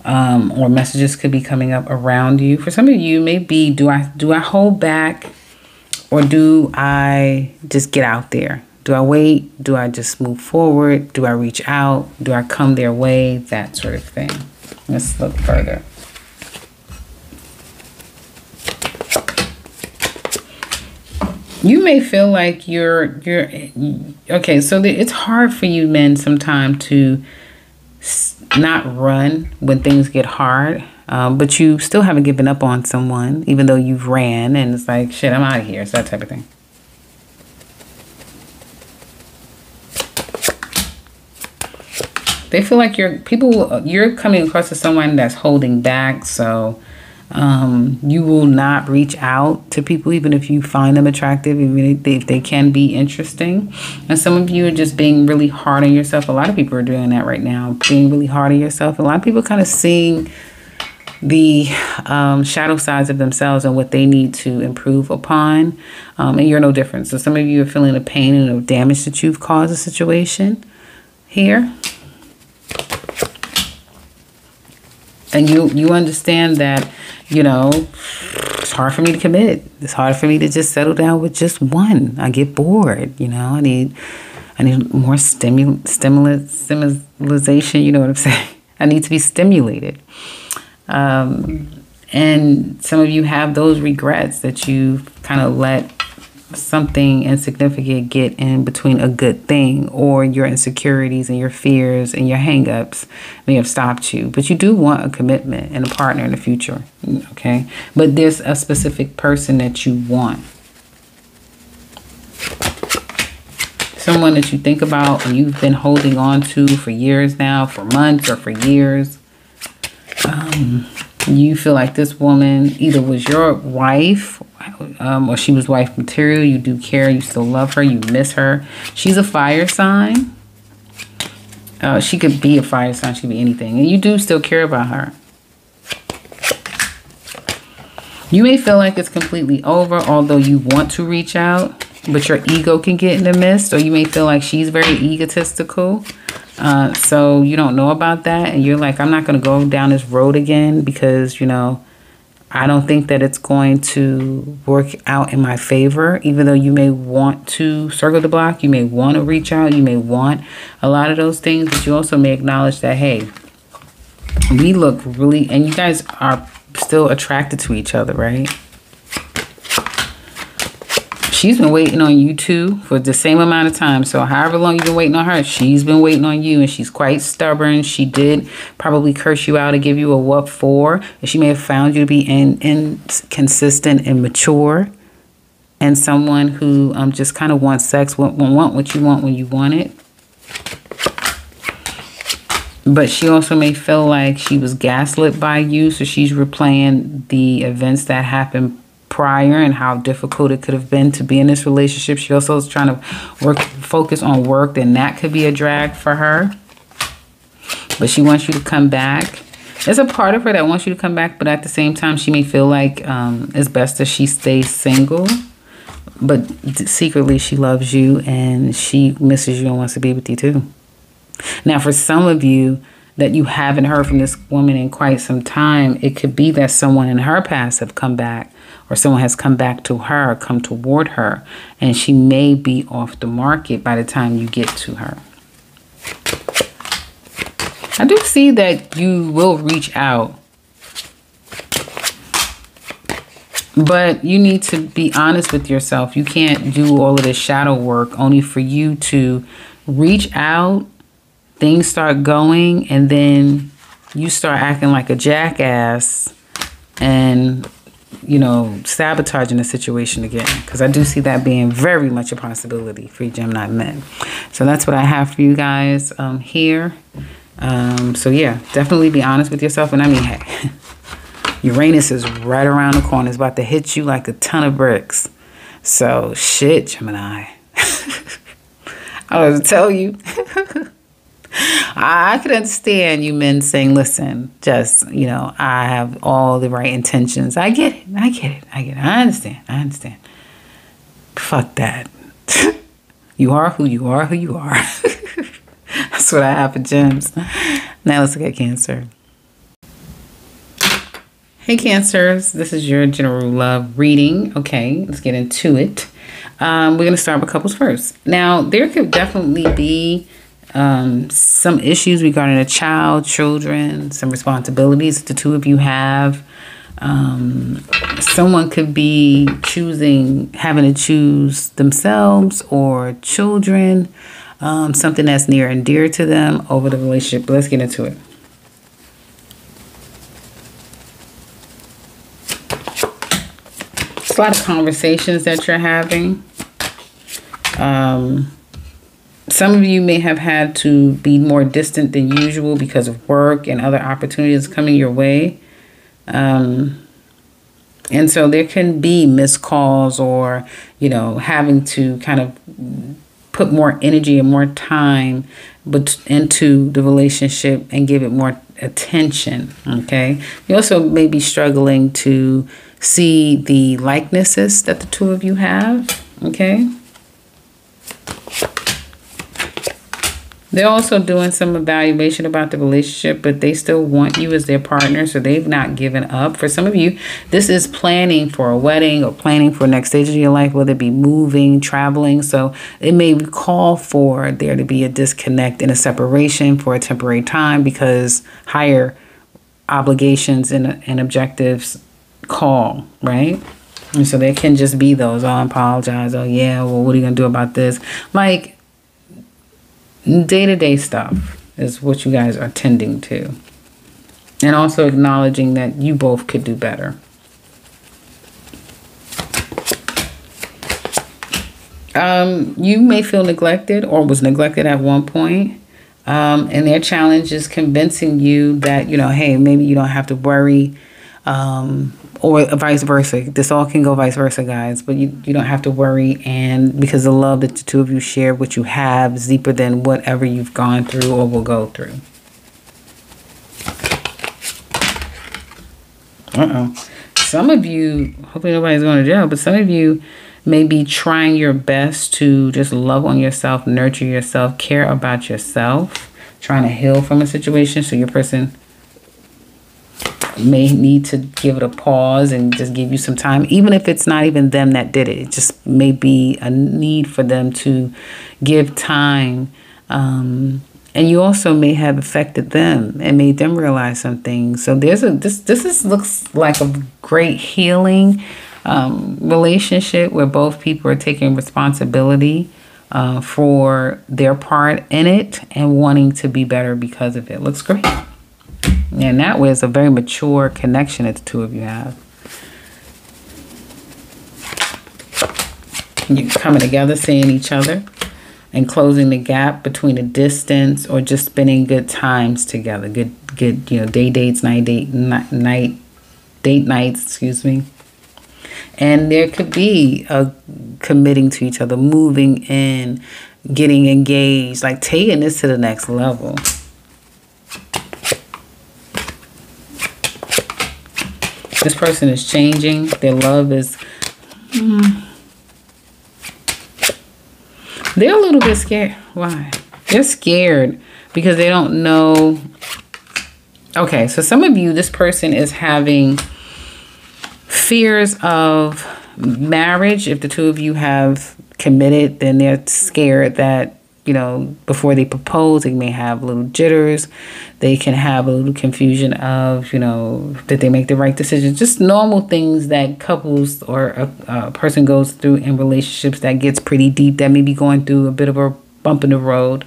Or messages could be coming up around you. For some of you, maybe do I hold back, or do I just get out there? Do I wait? Do I just move forward? Do I reach out? Do I come their way? That sort of thing. Let's look further. You may feel like you're okay. So it's hard for you men sometimes to not run when things get hard, but you still haven't given up on someone, even though you've ran and it's like, shit, I'm out of here. It's that type of thing. They feel like you're coming across as someone that's holding back. So you will not reach out to people, even if you find them attractive, even if they can be interesting. And some of you are just being really hard on yourself. A lot of people are doing that right now, being really hard on yourself. A lot of people kind of seeing the shadow sides of themselves and what they need to improve upon. And you're no different. So some of you are feeling the pain and the damage that you've caused a situation here. And you understand that, you know, it's hard for me to commit. It's hard for me to just settle down with just one. I get bored, you know. I need more stimulation, you know what I'm saying? I need to be stimulated. And some of you have those regrets that you kind of let something insignificant get in between a good thing, or your insecurities and your fears and your hangups may have stopped you. But you do want a commitment and a partner in the future, okay? But there's a specific person that you want. Someone that you think about and you've been holding on to for years now, for months or for years. You feel like this woman either was your wife or she was wife material. You do care. You still love her. You miss her. She's a fire sign. She could be a fire sign. She could be anything. And you do still care about her. You may feel like it's completely over, although you want to reach out, but your ego can get in the midst. Or you may feel like she's very egotistical. So you don't know about that. And you're like, I'm not going to go down this road again because, you know, I don't think that it's going to work out in my favor. Even though you may want to circle the block, you may want to reach out, you may want a lot of those things, but you also may acknowledge that, hey, we look really, and you guys are still attracted to each other, right? She's been waiting on you too for the same amount of time. So however long you've been waiting on her, she's been waiting on you, and she's quite stubborn. She did probably curse you out and give you a what for. And she may have found you to be inconsistent and mature, and someone who just kind of wants sex, want what you want when you want it. But she also may feel like she was gaslit by you, so she's replaying the events that happened prior and how difficult it could have been to be in this relationship. She also is trying to focus on work, and that could be a drag for her. But she wants you to come back. There's a part of her that wants you to come back, but at the same time, she may feel like it's best that she stays single. But secretly, she loves you and she misses you and wants to be with you too. Now, for some of you that you haven't heard from this woman in quite some time, it could be that someone in her past have come back, or someone has come back to her, come toward her, and she may be off the market by the time you get to her. I do see that you will reach out, but you need to be honest with yourself. You can't do all of this shadow work only for you to reach out, things start going, and then you start acting like a jackass and, you know, sabotaging the situation again. Because I do see that being very much a possibility for you Gemini men. So that's what I have for you guys here. So yeah, definitely be honest with yourself. And I mean, hey, Uranus is right around the corner. It's about to hit you like a ton of bricks. So shit, Gemini. I was to tell you. I could understand you men saying, listen, just, you know, I have all the right intentions. I get it. I understand. Fuck that. You are who you are, That's what I have for gems. Now let's look at Cancer. Hey, Cancers. This is your general love reading. Okay, let's get into it. We're going to start with couples first. Now, there could definitely be some issues regarding a child, children, some responsibilities that the two of you have. Someone could be having to choose themselves or children, something that's near and dear to them over the relationship. But let's get into it. It's a lot of conversations that you're having. Some of you may have had to be more distant than usual because of work and other opportunities coming your way. And so there can be missed calls, or, you know, having to kind of put more energy and more time into the relationship and give it more attention. Okay. You also may be struggling to see the likenesses that the two of you have. Okay. They're also doing some evaluation about the relationship, but they still want you as their partner, so they've not given up. For some of you, this is planning for a wedding or planning for the next stage of your life, whether it be moving, traveling. So it may call for there to be a disconnect and a separation for a temporary time because higher obligations and objectives call, right? And so there can just be those, oh, I apologize. Oh, yeah, well, what are you going to do about this? Like, day-to-day stuff is what you guys are tending to. And also acknowledging that you both could do better. You may feel neglected or was neglected at one point. And their challenge is convincing you that, you know, hey, maybe you don't have to worry, or vice versa. This all can go vice versa, guys, but you don't have to worry. And because the love that the two of you share, what you have is deeper than whatever you've gone through or will go through. Some of you, hopefully nobody's going to jail, but some of you may be trying your best to just love on yourself, nurture yourself, care about yourself, trying to heal from a situation. So your person may need to give it a pause and just give you some time, even if it's not even them that did it. It just may be a need for them to give time. And you also may have affected them and made them realize some things. So there's looks like a great healing relationship where both people are taking responsibility for their part in it and wanting to be better because of it. Looks great. And that way, it's a very mature connection that the two of you have. You're coming together, seeing each other, and closing the gap between a distance or just spending good times together. Good, you know, date nights, excuse me. And there could be a committing to each other, moving in, getting engaged, like taking this to the next level. This person is changing. Their love is... They're a little bit scared. Why? They're scared because they don't know. Okay, so some of you, this person is having fears of marriage. If the two of you have committed, then they're scared that, you know, before they propose, they may have little jitters. They can have a little confusion of, you know, that they make the right decision. Just normal things that couples or a person goes through in relationships that gets pretty deep, that may be going through a bit of a bump in the road.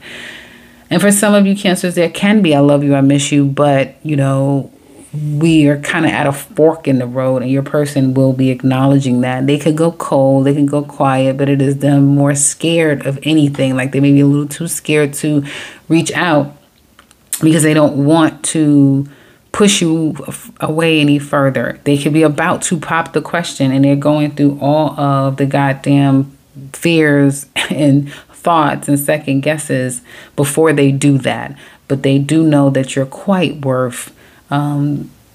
And for some of you Cancers, there can be I love you, I miss you, but, you know, we are kind of at a fork in the road, and your person will be acknowledging that. They could go cold, they can go quiet, but it is them more scared of anything. Like they may be a little too scared to reach out because they don't want to push you away any further. They could be about to pop the question, and they're going through all of the goddamn fears and thoughts and second guesses before they do that. But they do know that you're quite worth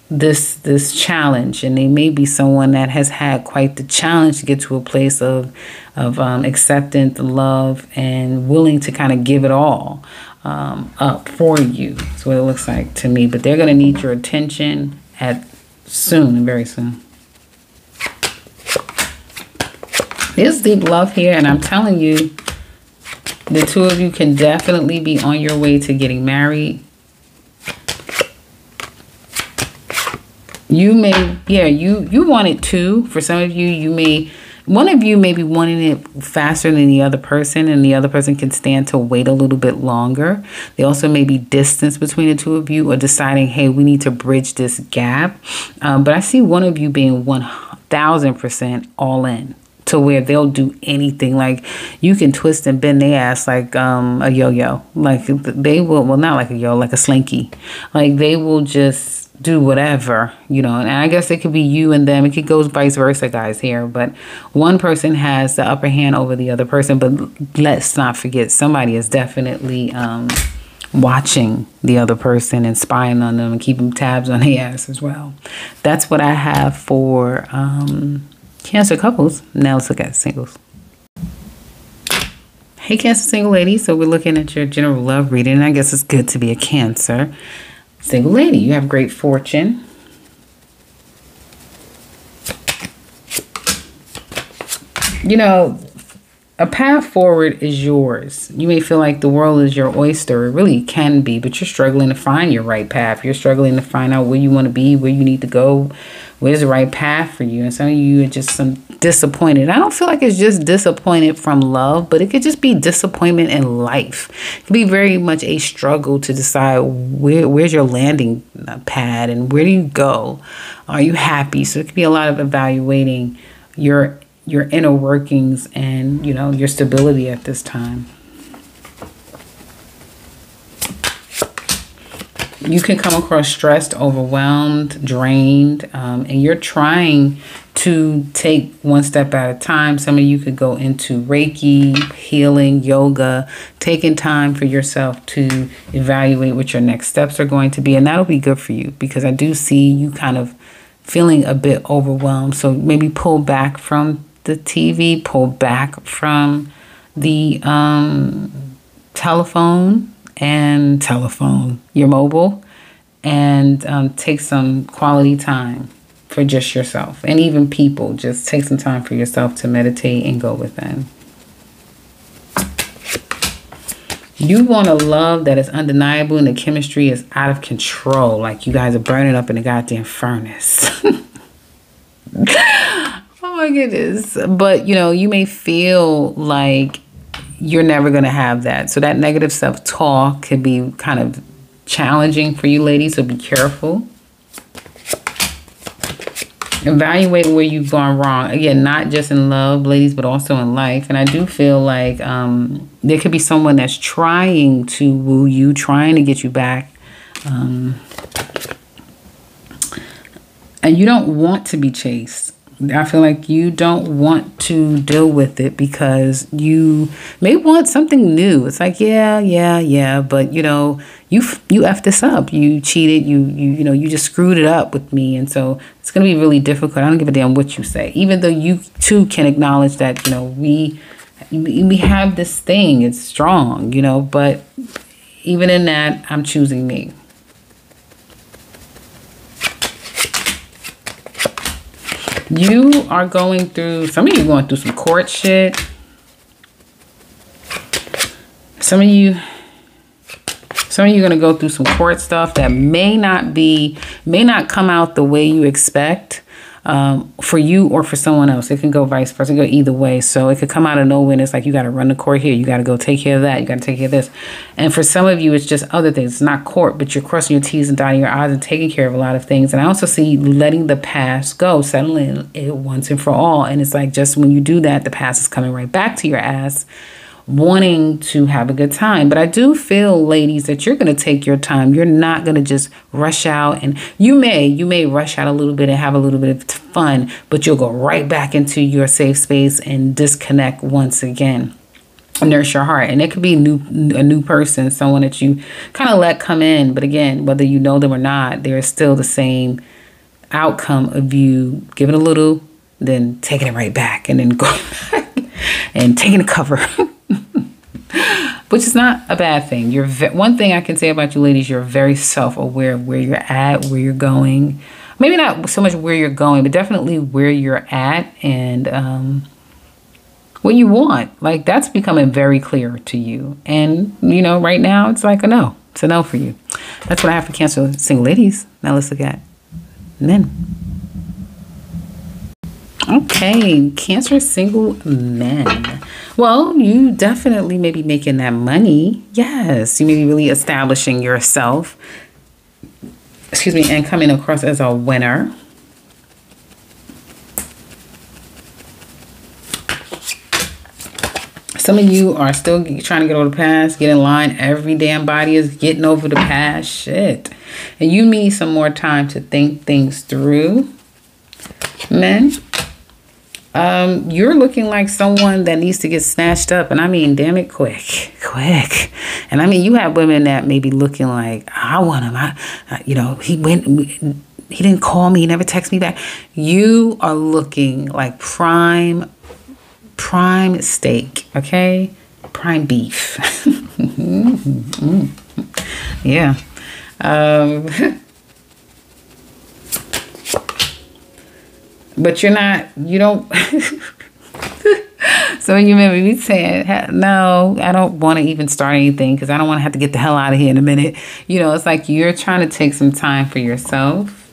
this challenge, and they may be someone that has had quite the challenge to get to a place of acceptance, love, and willing to kind of give it all up for you. That's what it looks like to me. But they're going to need your attention soon, very soon. There's deep love here, and I'm telling you, the two of you can definitely be on your way to getting married. You may, you want it too. For some of you, one of you may be wanting it faster than the other person, and the other person can stand to wait a little bit longer. There also may be distance between the two of you, or deciding, hey, we need to bridge this gap. But I see one of you being 1000% all in, to where they'll do anything. Like you can twist and bend their ass like a yo-yo. Like they will, well, not like a yo, like a slinky. Like they will just do whatever, you know. And I guess it could be you and them. It could go vice versa, guys, here. But one person has the upper hand over the other person. But let's not forget, somebody is definitely watching the other person and spying on them and keeping tabs on their ass as well. That's what I have for Cancer couples. Now let's look at singles. Hey, Cancer single lady. So we're looking at your general love reading. I guess it's good to be a Cancer single lady. You have great fortune. You know, a path forward is yours. You may feel like the world is your oyster. It really can be, but you're struggling to find your right path. You're struggling to find out where you want to be, where you need to go, where's the right path for you. And some of you are just some disappointed. I don't feel like it's just disappointed from love, but it could just be disappointment in life. It could be very much a struggle to decide where's your landing pad and where do you go? Are you happy? So it could be a lot of evaluating your inner workings and, you know, your stability at this time. You can come across stressed, overwhelmed, drained, and you're trying to take one step at a time. Some of you could go into Reiki, healing, yoga, taking time for yourself to evaluate what your next steps are going to be. And that'll be good for you because I do see you kind of feeling a bit overwhelmed. So maybe pull back from the TV, pull back from the telephone, your mobile, and take some quality time for just yourself. And even people, just take some time for yourself to meditate and go within. You want a love that is undeniable and the chemistry is out of control. Like you guys are burning up in a goddamn furnace. Oh my goodness. But, you know, you may feel like you're never going to have that. So that negative self-talk can be kind of challenging for you ladies. So be careful. Evaluate where you've gone wrong. Again, not just in love, ladies, but also in life. And I do feel like there could be someone that's trying to woo you, trying to get you back. And you don't want to be chased. I feel like you don't want to deal with it because you may want something new. It's like, yeah, but you know, you effed this up. You cheated. You just screwed it up with me. And so it's going to be really difficult. I don't give a damn what you say, even though you too can acknowledge that, you know, we have this thing. It's strong, you know, but even in that, I'm choosing me. You are going through, some of you are going through some court shit. Some of you are going to go through some court stuff that may not come out the way you expect for you or for someone else. It can go vice versa, it can go either way. So it could come out of nowhere and it's like, you got to run the court here. You got to go take care of that. You got to take care of this. And for some of you, it's just other things. It's not court, but you're crossing your T's and dotting your I's and taking care of a lot of things. And I also see letting the past go, settling it once and for all. And it's like, just when you do that, the past is coming right back to your ass, wanting to have a good time. But I do feel, ladies, that you're going to take your time. You're not going to just rush out, and you may rush out a little bit and have a little bit of fun, but you'll go right back into your safe space and disconnect once again. Nurse your heart. And it could be a new person, someone that you kind of let come in. But again, whether you know them or not, they're still the same outcome of you giving a little, then taking it right back, and then going back and taking a cover. Which is not a bad thing. One thing I can say about you ladies, you're very self-aware of where you're at, where you're going. Maybe not so much where you're going, but definitely where you're at and what you want. Like, that's becoming very clear to you. And, you know, right now it's like a no. It's a no for you. That's what I have for Cancer single ladies. Now let's look at men. Okay, Cancer single men. Well, you definitely may be making that money. Yes, you may be really establishing yourself. Excuse me, and coming across as a winner. Some of you are still trying to get over the past, get in line. Every damn body is getting over the past shit. And you need some more time to think things through. Men. You're looking like someone that needs to get snatched up. And I mean, damn it, quick. And I mean, you have women that may be looking like, I want him. You know, he didn't call me. He never texted me back. You are looking like prime steak. Okay. Prime beef. Yeah. But you don't, So you may be saying, no, I don't want to even start anything because I don't want to have to get the hell out of here in a minute. You know, it's like you're trying to take some time for yourself.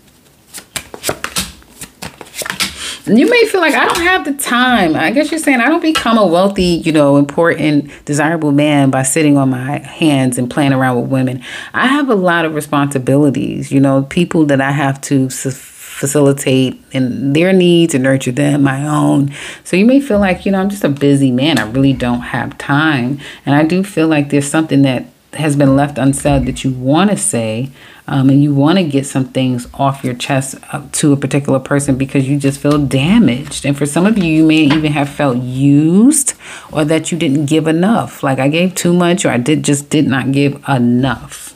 You may feel like I don't have the time. I guess you're saying I don't become a wealthy, you know, important, desirable man by sitting on my hands and playing around with women. I have a lot of responsibilities, you know, people that I have to facilitate in their needs and nurture them, my own. So you may feel like, you know, I'm just a busy man. I really don't have time. And I do feel like there's something that has been left unsaid that you want to say, and you want to get some things off your chest to a particular person because you just feel damaged. And for some of you, you may even have felt used or that you didn't give enough. Like I gave too much or I just did not give enough.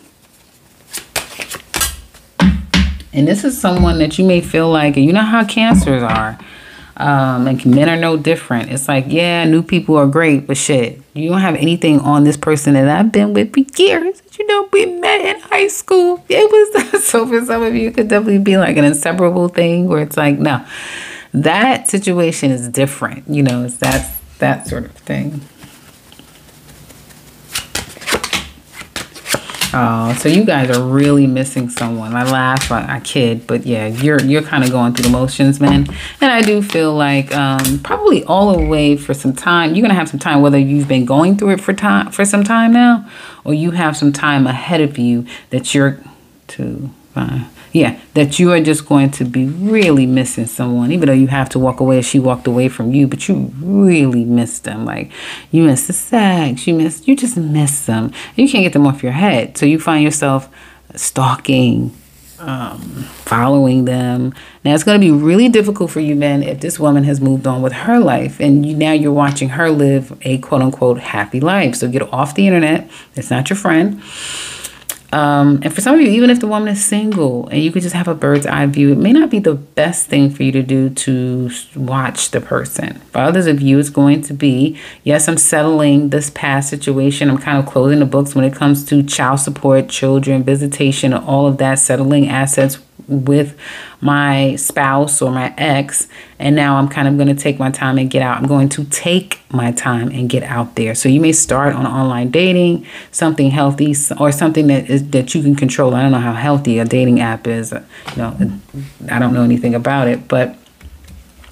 And this is someone that you may feel like, you know how cancers are. And men are no different. It's like, yeah, new people are great, but shit, you don't have anything on this person that I've been with for years. You know, we met in high school. It was so for some of you, it could definitely be like an inseparable thing where it's like, no, that situation is different. You know, it's that sort of thing. Oh, so you guys are really missing someone. I laugh, I kid, but yeah, you're kind of going through the motions, man. And I do feel like probably all the way for some time. You're gonna have some time, whether you've been going through it for some time now, or you have some time ahead of you that you're that you are just going to be really missing someone, even though you have to walk away as she walked away from you, but you really miss them. Like you miss the sex, you just miss them. You can't get them off your head. So you find yourself stalking, following them. Now it's going to be really difficult for you men if this woman has moved on with her life and now you're watching her live a quote unquote happy life. So get off the internet. It's not your friend. And for some of you, even if the woman is single and you could just have a bird's eye view, it may not be the best thing for you to do to watch the person. For others of you, it's going to be, yes, I'm settling this past situation. I'm kind of closing the books when it comes to child support, children, visitation, all of that, settling assets with my spouse or my ex. And now I'm kind of going to take my time and get out. I'm going to take my time and get out there. So you may start on online dating, something healthy or something that you can control. I don't know how healthy a dating app is. You know, I don't know anything about it, but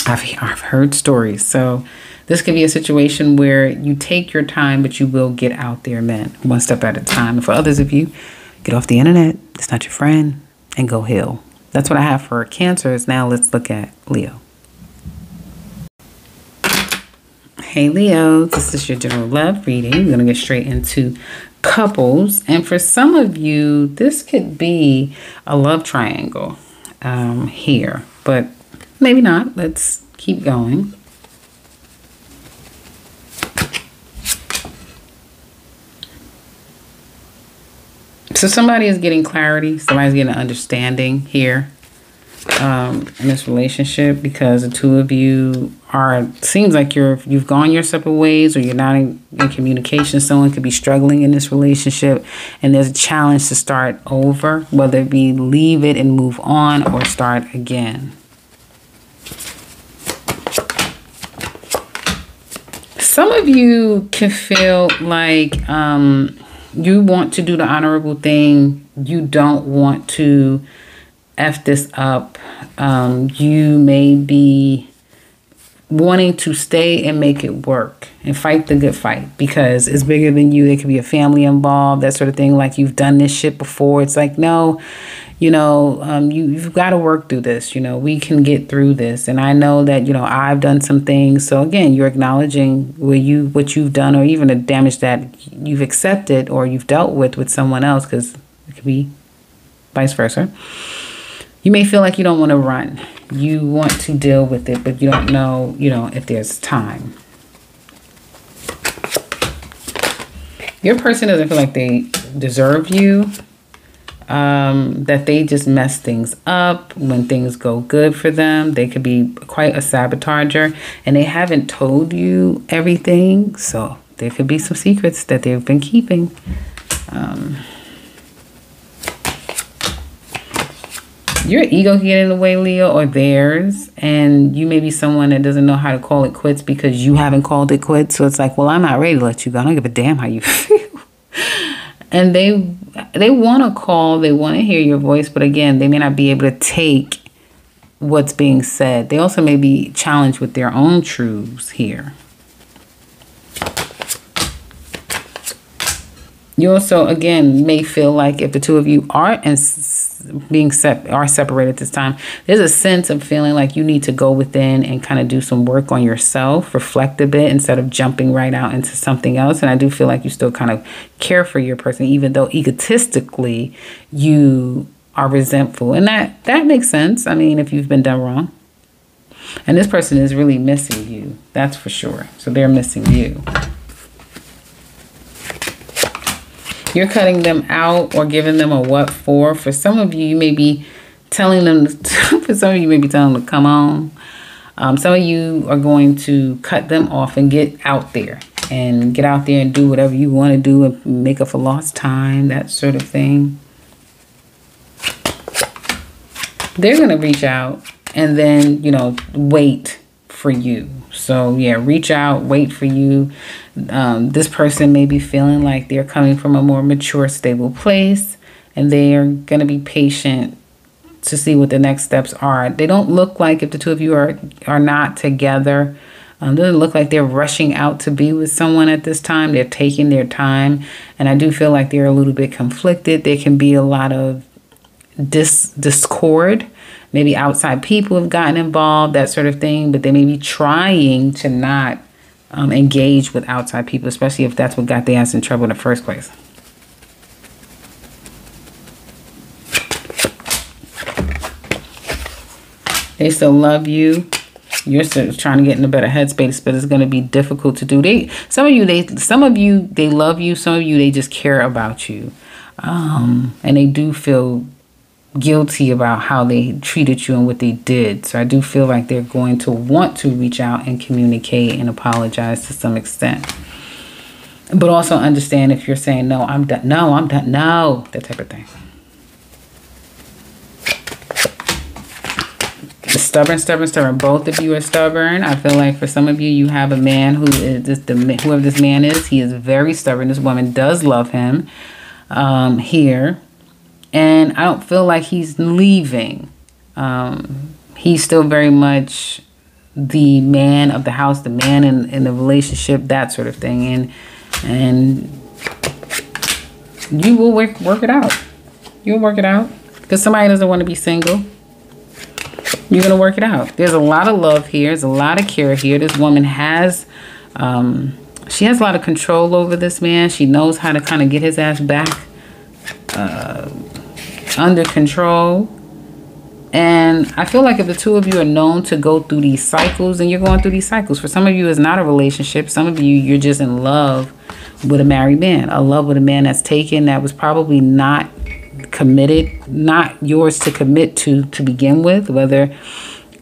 I've heard stories. So this could be a situation where you take your time, but you will get out there, men, one step at a time. And for others of you, get off the internet. It's not your friend, and go heal. That's what I have for Cancers. Now let's look at Leo. Hey Leo, this is your general love reading. We're going to get straight into couples. And for some of you, this could be a love triangle here, but maybe not. Let's keep going. So somebody is getting clarity. Somebody's getting an understanding here in this relationship because the two of you seems like you've gone your separate ways or you're not in communication. Someone could be struggling in this relationship and there's a challenge to start over, whether it be leave it and move on or start again. Some of you can feel like you want to do the honorable thing. You don't want to F this up. You may be wanting to stay and make it work and fight the good fight because it's bigger than you. There could be a family involved, that sort of thing. Like you've done this shit before. It's like, no, you know, you've got to work through this. You know, we can get through this. And I know that, you know, I've done some things. So again, you're acknowledging what you've done or even the damage that you've accepted or you've dealt with someone else, because it could be vice versa. You may feel like you don't want to run. You want to deal with it, but you don't know, you know, if there's time. Your person doesn't feel like they deserve you. That they just mess things up when things go good for them. They could be quite a sabotager and they haven't told you everything. So there could be some secrets that they've been keeping. Your ego can get in the way, Leo, or theirs. And you may be someone that doesn't know how to call it quits because you haven't called it quits. So it's like, well, I'm not ready to let you go. I don't give a damn how you feel. And they want to call. They want to hear your voice. But again, they may not be able to take what's being said. They also may be challenged with their own truths here. You also, again, may feel like if the two of you are separated this time, there's a sense of feeling like you need to go within and kind of do some work on yourself, reflect a bit instead of jumping right out into something else. And I do feel like you still kind of care for your person, even though egotistically you are resentful. And that makes sense. I mean, if you've been done wrong. And this person is really missing you. That's for sure. So they're missing you. You're cutting them out or giving them a what for. For some of you, you may be telling them, for some of you, may be telling them to come on. Some of you are going to cut them off and get out there. And get out there and do whatever you want to do and make up for lost time, that sort of thing. They're going to reach out and then, you know, wait for you. So, yeah, reach out, wait for you. This person may be feeling like they're coming from a more mature, stable place, and they are going to be patient to see what the next steps are. They don't look like, if the two of you are not together, doesn't look like they're rushing out to be with someone at this time. They're taking their time, and I do feel like they're a little bit conflicted. There can be a lot of discord. Maybe outside people have gotten involved, that sort of thing, but they may be trying to not engage with outside people, especially if that's what got their ass in trouble in the first place. They still love you. You're still trying to get in a better headspace, but it's going to be difficult to do. Some of you, they love you. Some of you, they just care about you. And they do feel guilty about how they treated you and what they did. So I do feel like they're going to want to reach out and communicate and apologize to some extent. But also understand if you're saying, no, I'm done. No, I'm done. No, that type of thing. Stubborn. Both of you are stubborn. I feel like for some of you, you have a man who is whoever this man is. He is very stubborn. This woman does love him here. And I don't feel like he's leaving. He's still very much the man of the house, the man in the relationship, that sort of thing. And you will work it out. You'll work it out. Because somebody doesn't want to be single. You're going to work it out. There's a lot of love here. There's a lot of care here. This woman has, she has a lot of control over this man. She knows how to kind of get his ass back under control. And I feel like if the two of you are known to go through these cycles, then you're going through these cycles. For some of you, it's not a relationship. Some of you, you're just in love with a married man. A love with a man that's taken, that was probably not committed, not yours to commit to begin with, whether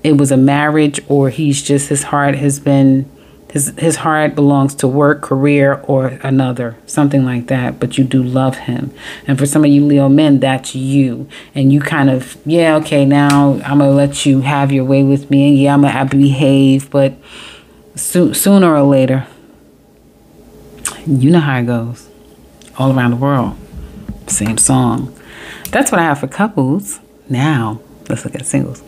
it was a marriage or he's just, his heart has been, his heart belongs to work, career, or another, something like that. But you do love him. And for some of you Leo men, that's you. And you kind of, yeah, okay, now I'm going to let you have your way with me. And yeah, I'm going to behave. But sooner or later, you know how it goes. All around the world. Same song. That's what I have for couples. Now, let's look at singles.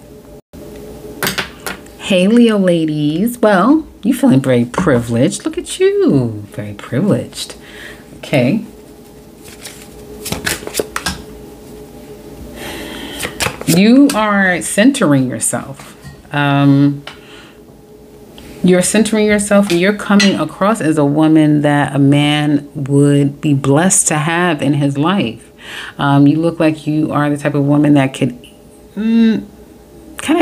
Hey, Leo ladies. Well, you feeling very privileged. Look at you. Very privileged. Okay. You are centering yourself. You're centering yourself, and you're coming across as a woman that a man would be blessed to have in his life. You look like you are the type of woman that could kind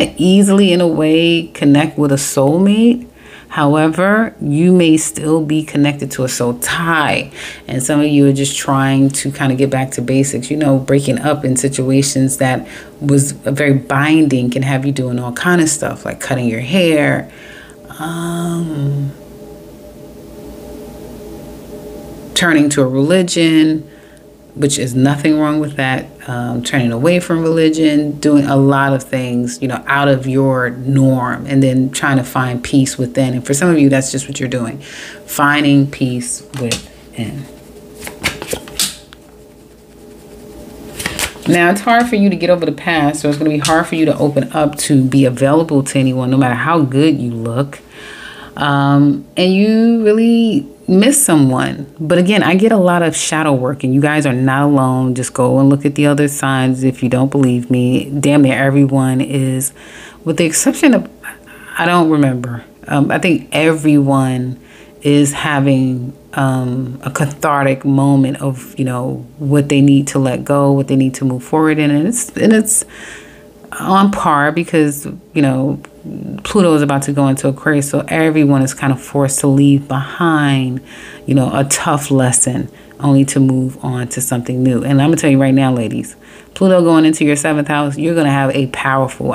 of easily, in a way, connect with a soulmate. However, you may still be connected to a soul tie. And some of you are just trying to kind of get back to basics. You know, breaking up in situations that was very binding can have you doing all kind of stuff, like cutting your hair, turning to a religion, which is nothing wrong with that. Turning away from religion, doing a lot of things, you know, out of your norm, and then trying to find peace within. And for some of you, that's just what you're doing, finding peace within. Now, it's hard for you to get over the past, so it's going to be hard for you to open up to be available to anyone, no matter how good you look. And you really miss someone. But again, I get a lot of shadow work, and you guys are not alone. Just go and look at the other signs if you don't believe me. Damn near everyone is, with the exception of, I don't remember. I think everyone is having a cathartic moment of, you know, what they need to let go, what they need to move forward in. And it's on par because, you know, Pluto is about to go into Aquarius, so everyone is kind of forced to leave behind, you know, a tough lesson, only to move on to something new. And I'm gonna tell you right now, ladies, Pluto going into your 7th house, you're gonna have a powerful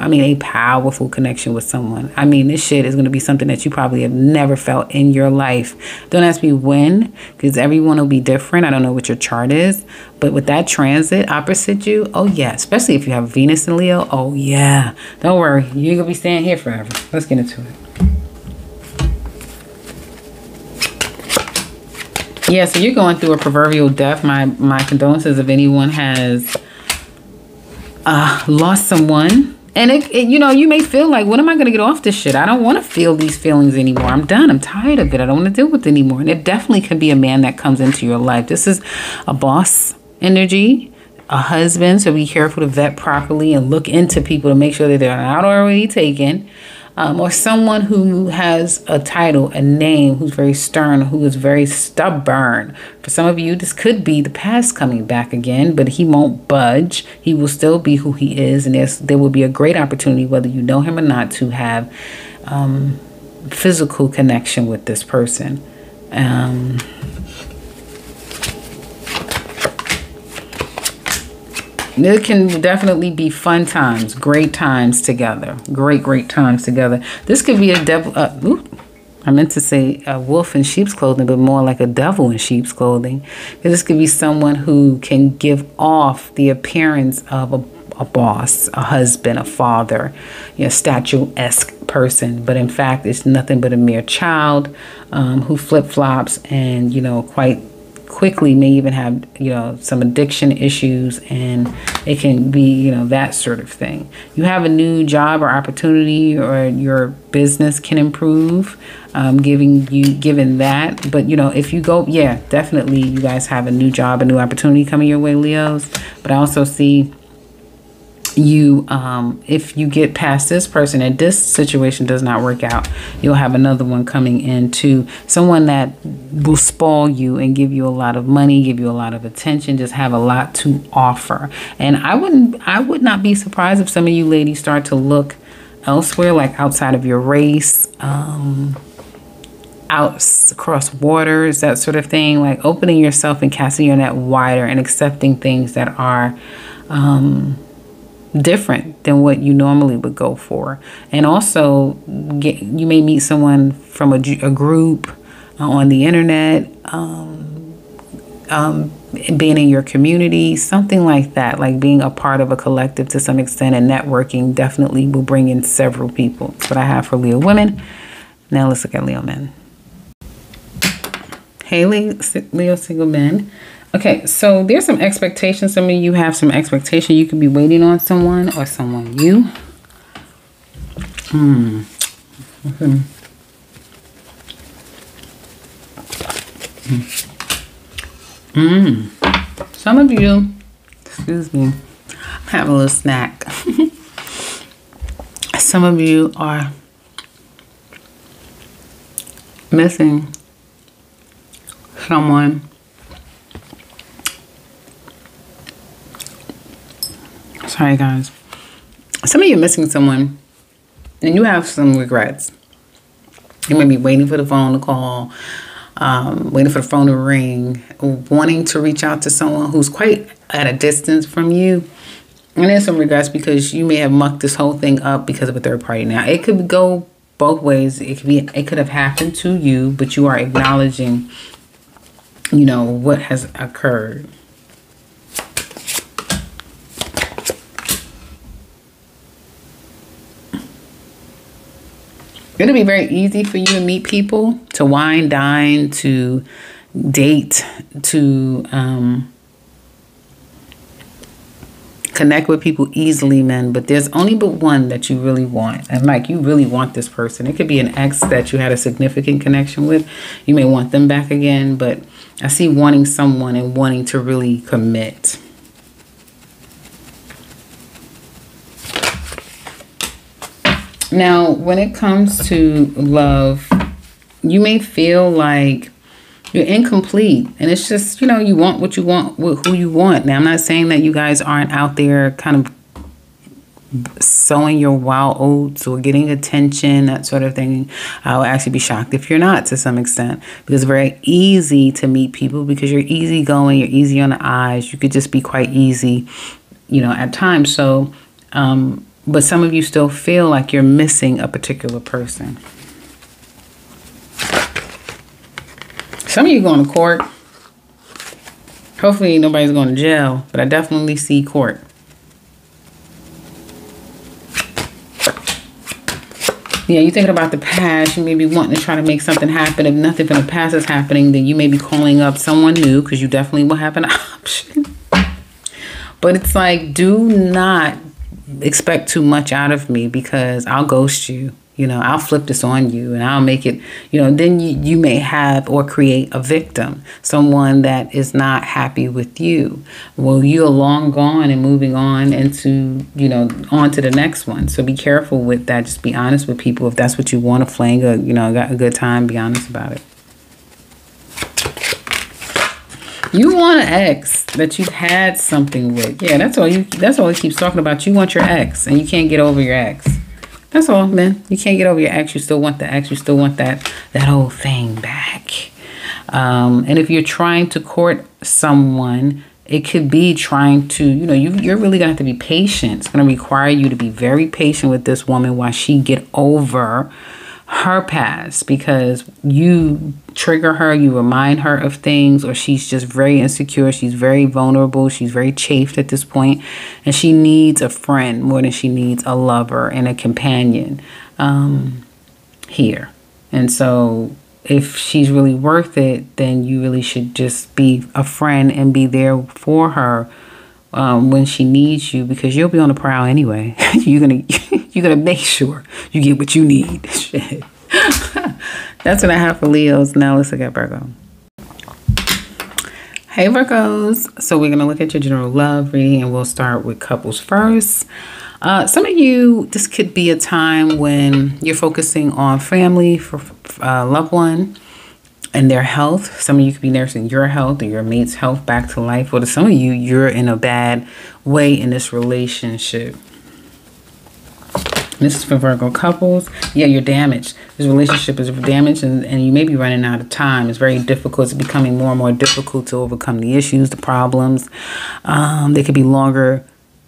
connection with someone. I mean, this shit is gonna be something that you probably have never felt in your life. Don't ask me when, because everyone will be different. I don't know what your chart is, but with that transit opposite you, oh yeah, especially if you have Venus and Leo, oh yeah. Don't worry, you're gonna be staying here forever. Let's get into it. Yeah, so you're going through a proverbial death. My condolences if anyone has lost someone. And it, you know, you may feel like, when am I going to get off this shit? I don't want to feel these feelings anymore. I'm done. I'm tired of it. I don't want to deal with it anymore. And it definitely can be a man that comes into your life. This is a boss energy, a husband. So be careful to vet properly and look into people to make sure that they're not already taken. Or someone who has a title, a name, who's very stern, who is very stubborn. For some of you, this could be the past coming back again, but he won't budge. He will still be who he is, and there will be a great opportunity, whether you know him or not, to have physical connection with this person. It can definitely be fun times, great times together, great times together. This could be a devil. I meant to say a wolf in sheep's clothing, but more like a devil in sheep's clothing. This could be someone who can give off the appearance of a boss, a husband, a father, you know, statue-esque person, but in fact, it's nothing but a mere child who flip-flops and, you know, quite quickly may even have, you know, some addiction issues, and it can be, you know, that sort of thing. You have a new job or opportunity, or your business can improve, given that. But, you know, if you go, yeah, definitely you guys have a new job, a new opportunity coming your way, Leos. But I also see you, if you get past this person and this situation does not work out, you'll have another one coming in too. Someone that will spoil you and give you a lot of money, give you a lot of attention, just have a lot to offer. And I would not be surprised if some of you ladies start to look elsewhere, like outside of your race, out across waters, that sort of thing, like opening yourself and casting your net wider and accepting things that are different than what you normally would go for. And also you may meet someone from a group on the internet, being in your community, something like that, like being a part of a collective to some extent, and networking definitely will bring in several people. That's what I have for Leo women. Now let's look at Leo men. Hey, Leo single men. Okay, so there's some expectations. Some of you have some expectation. You could be waiting on someone or someone you. Some of you, excuse me, I'm having a little snack. Some of you are missing someone. Sorry, guys. Some of you are missing someone and you have some regrets. You may be waiting for the phone to call, waiting for the phone to ring, wanting to reach out to someone who's quite at a distance from you. And there's some regrets because you may have mucked this whole thing up because of a third party. Now, it could go both ways. It could have happened to you, but you are acknowledging, you know, what has occurred. It'll be very easy for you to meet people, to wine, dine, to date, to connect with people easily, men. But there's only but one that you really want. And like, you really want this person. It could be an ex that you had a significant connection with. You may want them back again, but I see wanting someone and wanting to really commit. Now, when it comes to love, you may feel like you're incomplete. And it's just, you know, you want what you want with who you want. Now, I'm not saying that you guys aren't out there kind of sowing your wild oats or getting attention, that sort of thing. I would actually be shocked if you're not, to some extent, because it's very easy to meet people because you're easygoing, you're easy on the eyes. You could just be quite easy, you know, at times. So, but some of you still feel like you're missing a particular person. Some of you going to court. Hopefully nobody's going to jail, but I definitely see court. Yeah, you're thinking about the past. You may be wanting to try to make something happen. If nothing from the past is happening, then you may be calling up someone new, because you definitely will have an option. But it's like, do not expect too much out of me, because I'll ghost you. You know, I'll flip this on you and I'll make it, you know, then you may have or create a victim, someone that is not happy with you. Well, you're long gone and moving on into, you know, on to the next one. So be careful with that. Just be honest with people. If that's what you want to fling, or, you know, got a good time, be honest about it. You want an ex that you've had something with. Yeah, that's all it keeps talking about. You want your ex and you can't get over your ex. That's all, man. You can't get over your ex. You still want the ex. You still want that whole thing back. And if you're trying to court someone, it could be trying to, you know, you're really going to have to be patient. It's going to require you to be very patient with this woman while she get over her past, because you trigger her, you remind her of things, or she's just very insecure, she's very vulnerable, she's very chafed at this point, and she needs a friend more than she needs a lover and a companion here. And so if she's really worth it, then you really should just be a friend and be there for her when she needs you, because you'll be on the prowl anyway. you're gonna make sure you get what you need. Shit. That's what I have for Leos. Now let's look at Virgo. Hey Virgos. So we're gonna look at your general love reading, and we'll start with couples first. Some of you, this could be a time when you're focusing on family, for loved one, and their health. Some of you could be nursing your health or your mate's health back to life. Or to some of you, you're in a bad way in this relationship. This is for Virgo couples. Yeah, you're damaged. This relationship is damaged, and you may be running out of time. It's very difficult. It's becoming more and more difficult to overcome the issues, the problems. They could be longer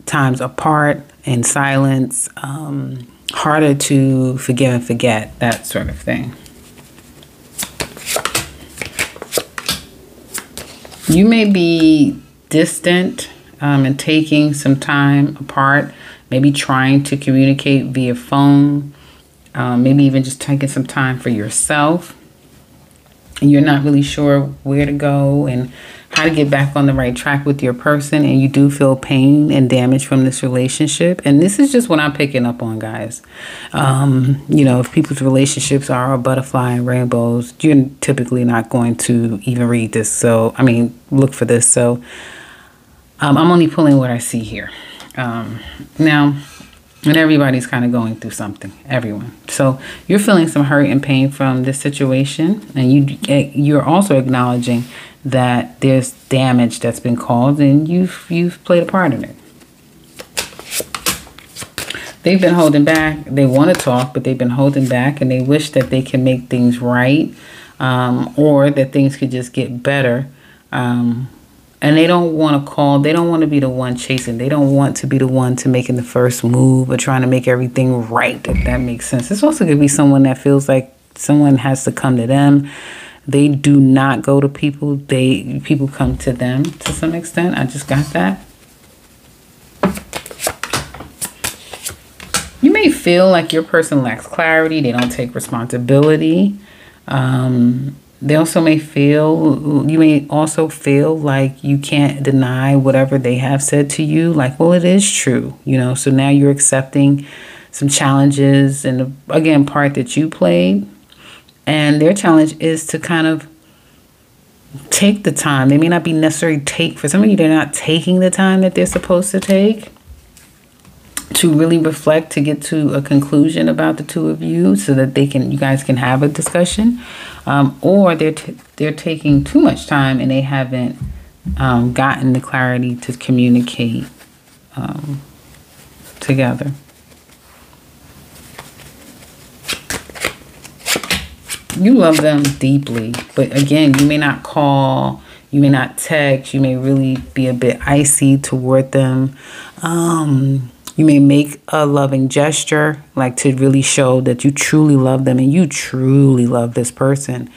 times apart, in silence, harder to forgive and forget, that sort of thing. You may be distant and taking some time apart, maybe trying to communicate via phone, maybe even just taking some time for yourself. And you're not really sure where to go and how to get back on the right track with your person. And you do feel pain and damage from this relationship. And this is just what I'm picking up on, guys. You know, if people's relationships are a butterfly and rainbows, you're typically not going to even read this. So, I mean, look for this. So I'm only pulling what I see here. Now, and everybody's kind of going through something, everyone. So you're feeling some hurt and pain from this situation. And you're also acknowledging that there's damage that's been caused, and you've played a part in it. They've been holding back. They want to talk, but they've been holding back, and they wish that they can make things right, or that things could just get better. And they don't want to call. They don't want to be the one chasing. They don't want to be the one to making the first move or trying to make everything right, if that makes sense. This also could be someone that feels like someone has to come to them. They do not go to people. People come to them to some extent. I just got that. You may feel like your person lacks clarity. They don't take responsibility. They also may feel, you may also feel like you can't deny whatever they have said to you. Like, well, it is true, you know, so now you're accepting some challenges and, again, part that you played. And their challenge is to kind of take the time. They may not be necessarily for some of you, they're not taking the time that they're supposed to take to really reflect, to get to a conclusion about the two of you so that you guys can have a discussion. Or they're taking too much time and they haven't gotten the clarity to communicate together. You love them deeply, but again, you may not call, you may not text, you may really be a bit icy toward them. You may make a loving gesture, like to really show that you truly love them and you truly love this person.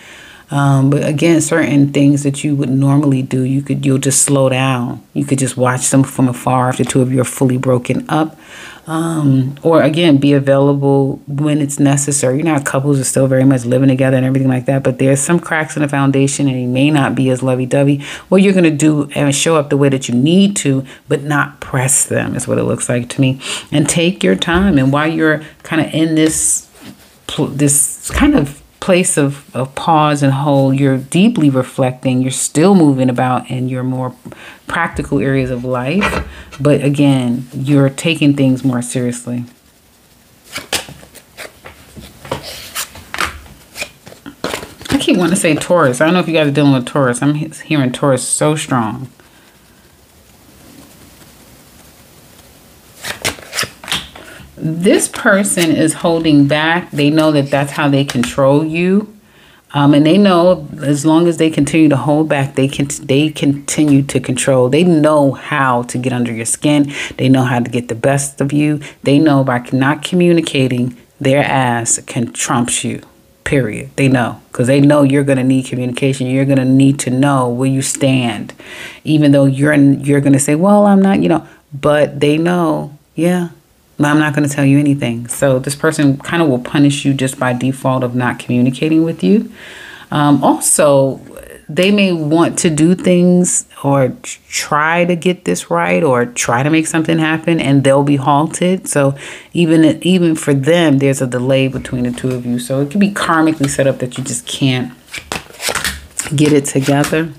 But again, certain things that you would normally do, you'll just slow down. You could just watch them from afar if the two of you are fully broken up. Or again, be available when it's necessary. You know how couples are still very much living together and everything like that, but there's some cracks in the foundation and you may not be as lovey-dovey. What you're going to do and show up the way that you need to, but not press them is what it looks like to me. And take your time. And while you're kind of in this kind of place of pause and hold, you're deeply reflecting, you're still moving about in your more practical areas of life, but again, you're taking things more seriously. I keep wanting to say Taurus. I don't know if you guys are dealing with Taurus. I'm hearing Taurus so strong. This person is holding back. They know that that's how they control you. And they know as long as they continue to hold back, they continue to control. They know how to get under your skin. They know how to get the best of you. They know by not communicating, their ass can trump you, period. They know, because they know you're going to need communication. You're going to need to know where you stand, even though you're going to say, well, I'm not, you know, but they know, yeah. I'm not going to tell you anything. So this person kind of will punish you just by default of not communicating with you. Also, they may want to do things or try to get this right or try to make something happen and they'll be halted. So even for them, there's a delay between the two of you. So it can be karmically set up that you just can't get it together.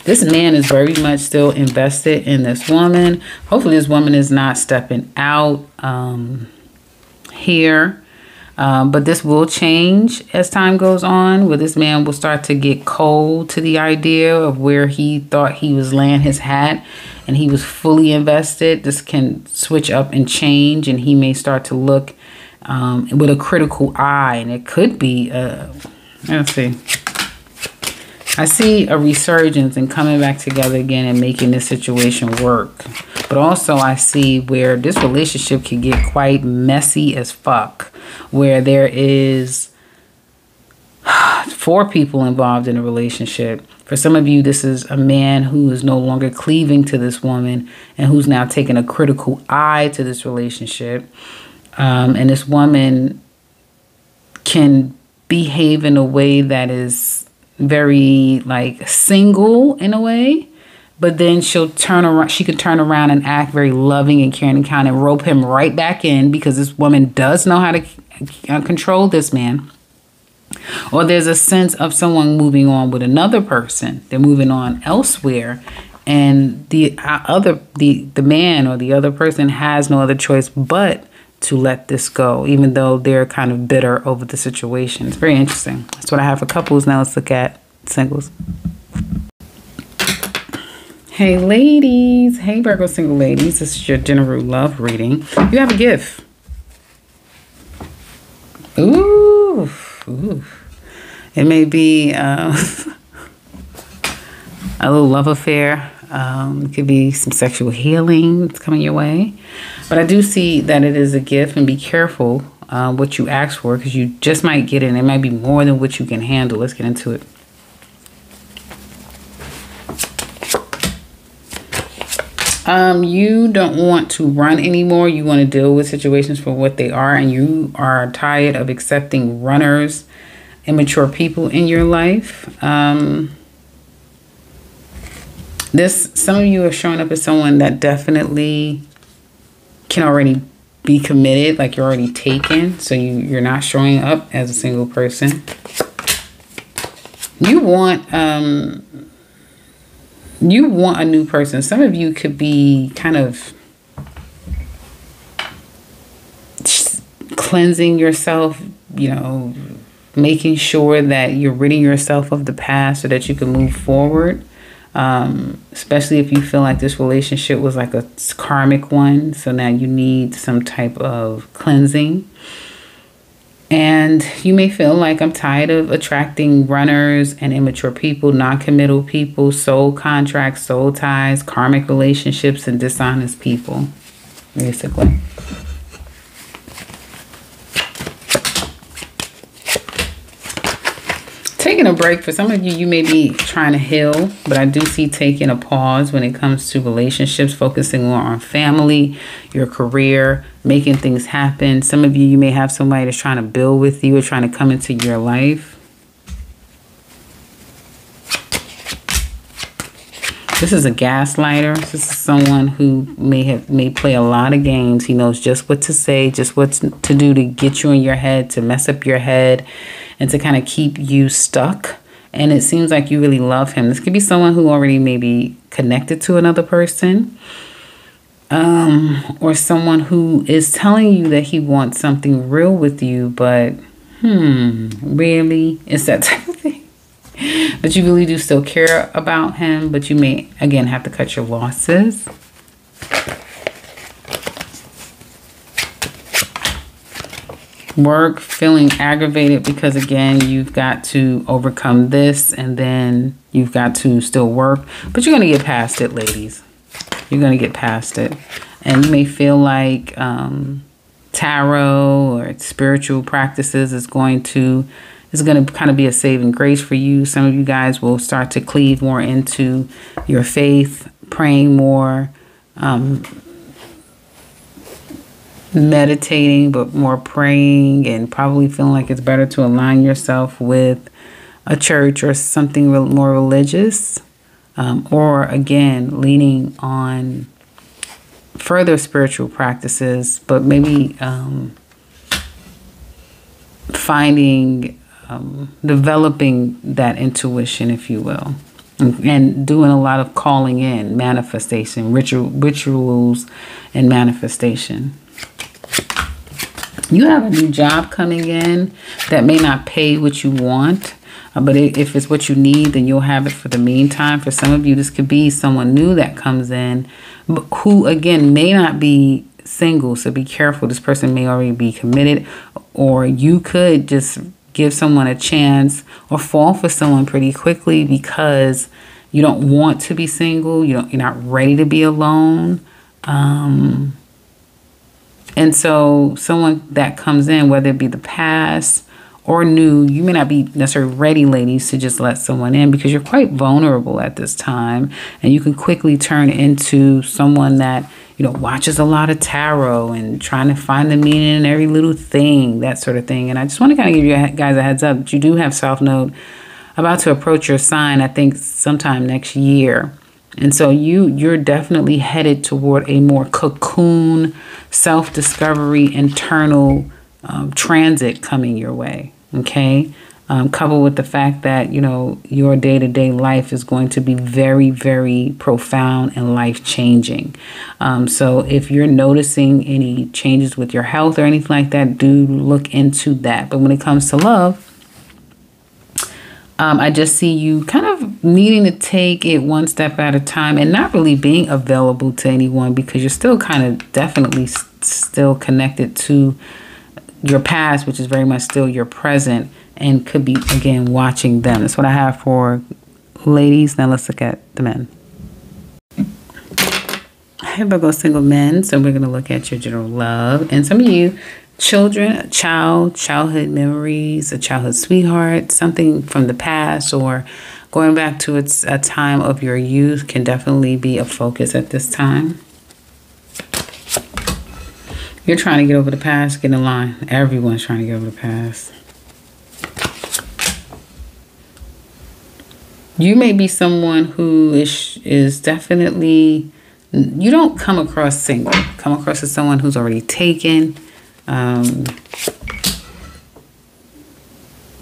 This man is very much still invested in this woman. Hopefully this woman is not stepping out here. But this will change as time goes on, where this man will start to get cold to the idea of where he thought he was laying his hat and he was fully invested. This can switch up and change, and he may start to look with a critical eye. And it could be, let's see. I see a resurgence and coming back together again and making this situation work. But also I see where this relationship can get quite messy as fuck. Where there is 4 people involved in a relationship. For some of you, this is a man who is no longer cleaving to this woman and who's now taking a critical eye to this relationship. And this woman can behave in a way that is very like single in a way, but then she'll turn around. She could turn around and act very loving and caring and kind and rope him right back in, because this woman does know how to control this man. Or there's a sense of someone moving on with another person. They're moving on elsewhere, and the man or the other person has no other choice but to let this go, even though they're kind of bitter over the situation. It's very interesting. That's what I have for couples. Now let's look at singles. Hey ladies. Hey Virgo single ladies. This is your general love reading. You have a gift. Ooh. Ooh. It may be a little love affair. It could be some sexual healing that's coming your way. But I do see that it is a gift, and be careful what you ask for, because you just might get it and it might be more than what you can handle. Let's get into it. You don't want to run anymore. You want to deal with situations for what they are, and you are tired of accepting runners, immature people in your life. Some of you are showing up as someone that definitely can already be committed, like you're already taken, so you're not showing up as a single person. You want a new person. Some of you could be kind of cleansing yourself, you know, making sure that you're ridding yourself of the past so that you can move forward. Especially if you feel like this relationship was like a karmic one. So now you need some type of cleansing. And you may feel like, I'm tired of attracting runners and immature people, non-committal people, soul contracts, soul ties, karmic relationships, and dishonest people, basically. Taking a break. For some of you, you may be trying to heal, but I do see taking a pause when it comes to relationships, focusing more on family, your career, making things happen. Some of you, you may have somebody that's trying to build with you or trying to come into your life. This is a gaslighter. This is someone who may play a lot of games. He knows just what to say, just what to do to get you in your head, to mess up your head, and to kind of keep you stuck. And it seems like you really love him. This could be someone who already may be connected to another person. Or someone who is telling you that he wants something real with you, but really? It's that type of thing. But you really do still care about him, but you may, again, have to cut your losses. Work, feeling aggravated because, again, you've got to overcome this, and then you've got to still work. But you're going to get past it, ladies. You're going to get past it. And you may feel like tarot or spiritual practices is going to kind of be a saving grace for you. Some of you guys will start to cleave more into your faith, praying more, meditating, but more praying, and probably feeling like it's better to align yourself with a church or something more religious, or again, leaning on further spiritual practices, but maybe developing that intuition, if you will, and doing a lot of calling in, manifestation, rituals and manifestation. You have a new job coming in that may not pay what you want, but if it's what you need, then you'll have it for the meantime. For some of you, this could be someone new that comes in, who, again, may not be single. So be careful. This person may already be committed, or you could just give someone a chance or fall for someone pretty quickly because you don't want to be single. You're not ready to be alone. And so someone that comes in, whether it be the past or new, you may not be necessarily ready, ladies, to just let someone in because you're quite vulnerable at this time. And you can quickly turn into someone that, watches a lot of tarot and trying to find the meaning in every little thing, that sort of thing. And I just want to kind of give you guys a heads up that you do have South Node about to approach your sign, I think sometime next year. And so you're definitely headed toward a more cocoon, self-discovery, internal transit coming your way. Okay. Coupled with the fact that, your day-to-day life is going to be very, very profound and life-changing. So if you're noticing any changes with your health or anything like that, do look into that. But when it comes to love, I just see you kind of needing to take it one step at a time and not really being available to anyone because you're still kind of definitely still connected to your past, which is very much still your present, and could be, again, watching them. That's what I have for ladies. Now let's look at the men. Here we go, single men. So we're going to look at your general love. And some of you, children, a child, childhood memories, a childhood sweetheart, something from the past, or Going back to a time of your youth can definitely be a focus at this time. You're trying to get over the past, get in line. Everyone's trying to get over the past. You may be someone who is definitely, you don't come across single. Come across as someone who's already taken.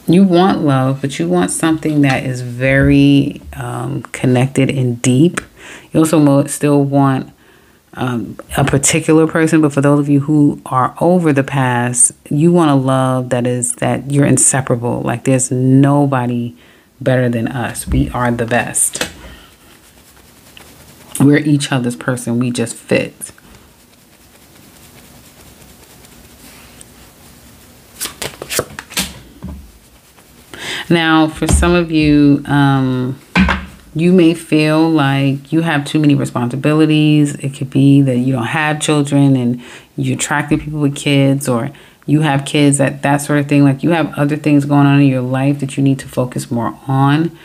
You want love, but you want something that is very connected and deep. You also still want a particular person, but for those of you who are over the past, you want a love that you're inseparable. Like there's nobody better than us. We are the best. We're each other's person. We just fit. Now, for some of you, you may feel like you have too many responsibilities. It could be that you don't have children and you're attracting people with kids, or you have kids, that sort of thing. Like you have other things going on in your life that you need to focus more on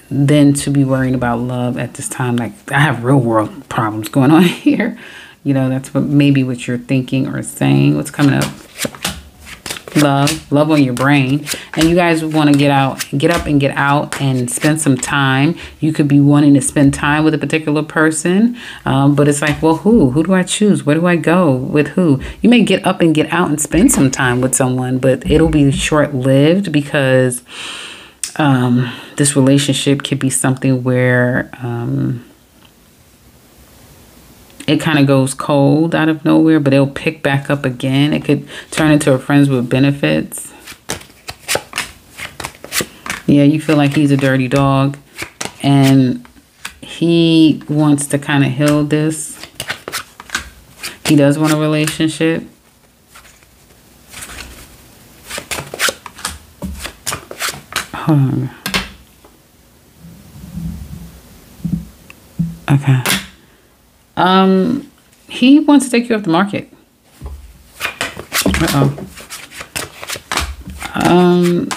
than to be worrying about love at this time. Like I have real world problems going on here. You know, that's maybe what you're thinking or saying. What's coming up? Love on your brain. And you guys want to get up and get out and spend some time. You could be wanting to spend time with a particular person, but it's like, well, who do I choose? Where do I go with who? You may get up and get out and spend some time with someone, but it'll be short-lived because this relationship could be something where it kind of goes cold out of nowhere, but it'll pick back up again. It could turn into a friends with benefits. Yeah, you feel like he's a dirty dog and he wants to kind of heal this. He does want a relationship. Hold on. Okay. He wants to take you off the market.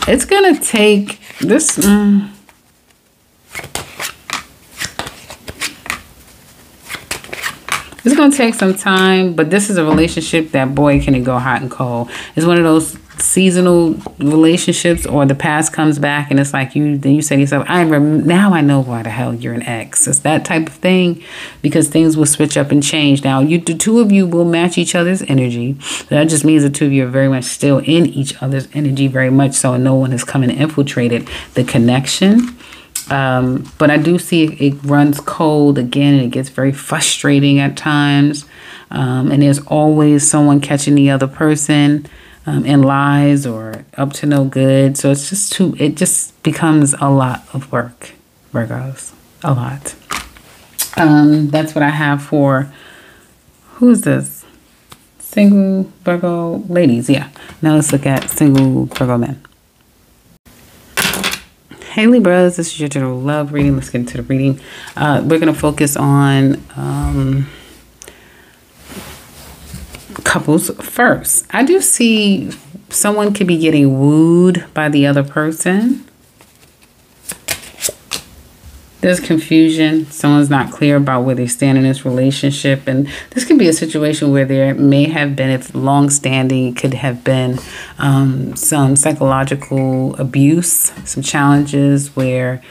It's gonna take this. It's gonna take some time, but this is a relationship that, boy, can it go hot and cold. It's one of those seasonal relationships, or the past comes back and it's like then you say to yourself, now I know why the hell you're an ex. It's that type of thing, because things will switch up and change. Now the two of you will match each other's energy. That just means the two of you are very much still in each other's energy, very much so, and no one has come and infiltrated the connection. But I do see it runs cold again, and it gets very frustrating at times. And there's always someone catching the other person in lies or up to no good. So it's just it just becomes a lot of work, Virgos. A lot. That's what I have for, who is this? Single Virgo ladies. Yeah. Now let's look at single Virgo men. Hey Libras, this is your general love reading. Let's get into the reading. We're going to focus on couples first. I do see someone could be getting wooed by the other person. There's confusion. Someone's not clear about where they stand in this relationship. And this could be a situation where there may have been, if long-standing, could have been some psychological abuse, some challenges where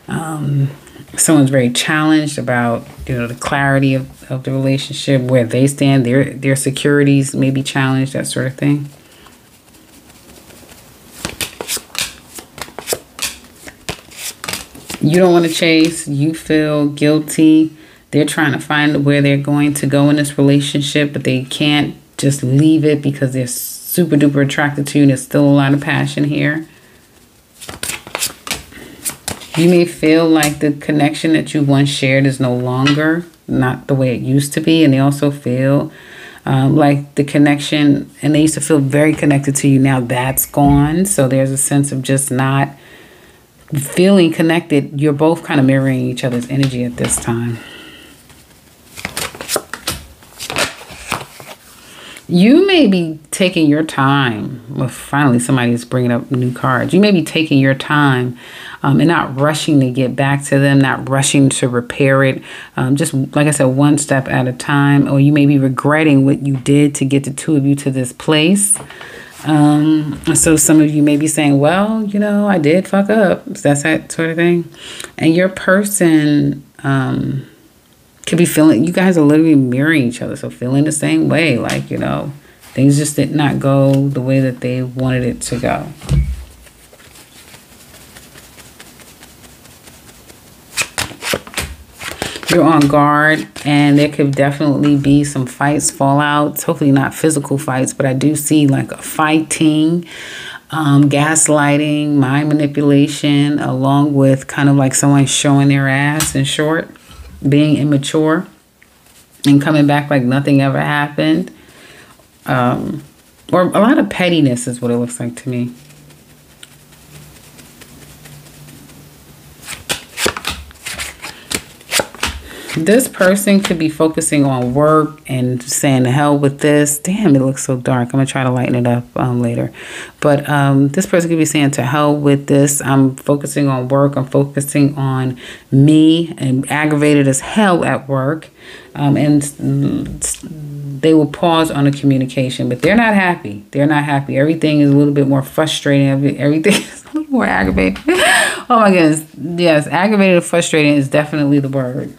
someone's very challenged about, the clarity of the relationship, where they stand, their securities may be challenged, that sort of thing. You don't want to chase. You feel guilty. They're trying to find where they're going to go in this relationship, but they can't just leave it because they're super duper attracted to you and there's still a lot of passion here. You may feel like the connection that you once shared is no longer, not the way it used to be. And they also feel like the connection, and they used to feel very connected to you. Now that's gone. So there's a sense of just not feeling connected. You're both kind of mirroring each other's energy at this time. You may be taking your time. Well, finally, somebody is bringing up new cards. You may be taking your time and not rushing to get back to them, not rushing to repair it. Just like I said, one step at a time. Or you may be regretting what you did to get the two of you to this place. So some of you may be saying, well, you know, I did fuck up. That's that sort of thing. And your person could be feeling, you guys are literally mirroring each other. So feeling the same way, like, you know, things just did not go the way that they wanted it to go. You're on guard, and there could definitely be some fights, fallouts, hopefully not physical fights, but I do see like a fighting, gaslighting, mind manipulation, along with kind of like someone showing their ass, in short, being immature and coming back like nothing ever happened. Or a lot of pettiness is what it looks like to me. This person could be focusing on work and saying, the hell with this. Damn, it looks so dark. I'm going to try to lighten it up later. But this person could be saying, to hell with this. I'm focusing on work. I'm focusing on me, and aggravated as hell at work. And they will pause on the communication, but they're not happy. They're not happy. Everything is a little bit more frustrating. Everything is a little more aggravated. Oh my goodness. Yes, aggravated and frustrating is definitely the word.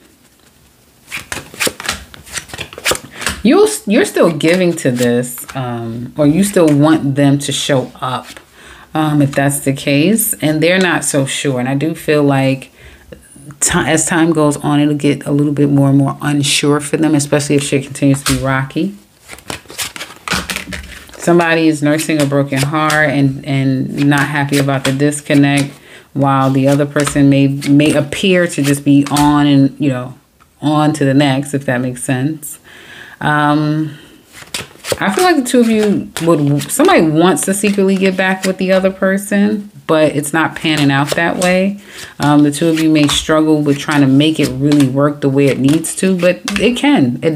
You're still giving to this, or you still want them to show up, if that's the case, and they're not so sure. And I do feel like as time goes on, it'll get a little bit more and more unsure for them, especially if shit continues to be rocky. Somebody is nursing a broken heart and not happy about the disconnect, while the other person may appear to just be on and, you know, on to the next, if that makes sense. I feel like the two of you somebody wants to secretly get back with the other person, but it's not panning out that way. The two of you may struggle with trying to make it really work the way it needs to, but it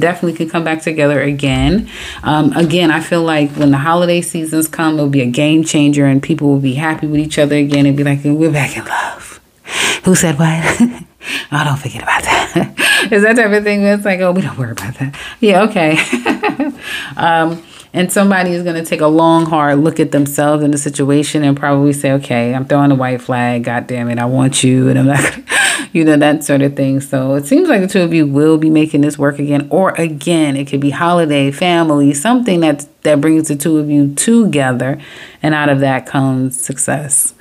definitely can come back together again. Again, I feel like when the holiday seasons come, it'll be a game changer and people will be happy with each other again and be like, we're back in love. Who said what? Oh, don't forget about that. Is that type of thing where it's like, oh, we don't worry about that. Yeah, okay. And somebody is going to take a long, hard look at themselves in the situation and probably say, okay, I'm throwing the white flag. God damn it, I want you. And I'm not, you know, that sort of thing. So it seems like the two of you will be making this work again. Or again, it could be holiday, family, something that brings the two of you together. And out of that comes success.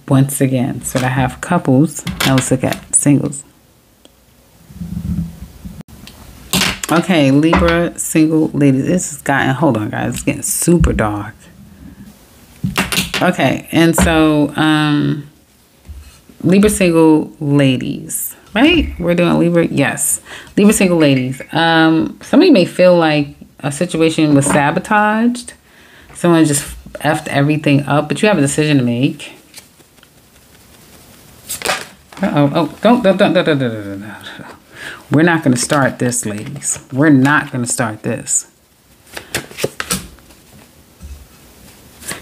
Once again, so I have couples. Now let's look at singles. Okay, Libra single ladies. This has gotten, hold on guys, it's getting super dark. Okay, and so Libra single ladies, right? We're doing Libra, yes. Libra single ladies. Somebody may feel like a situation was sabotaged. Someone just effed everything up, but you have a decision to make. Don't. We're not going to start this, ladies. We're not going to start this.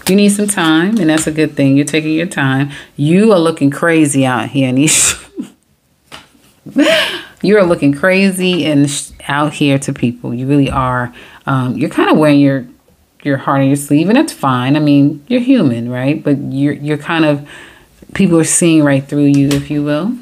You need some time, and that's a good thing. You're taking your time. You are looking crazy out here, Nisha. You are looking crazy and out here to people. You really are. You're kind of wearing your heart on your sleeve, and that's fine. I mean, you're human, right? But you're kind of, people are seeing right through you, if you will.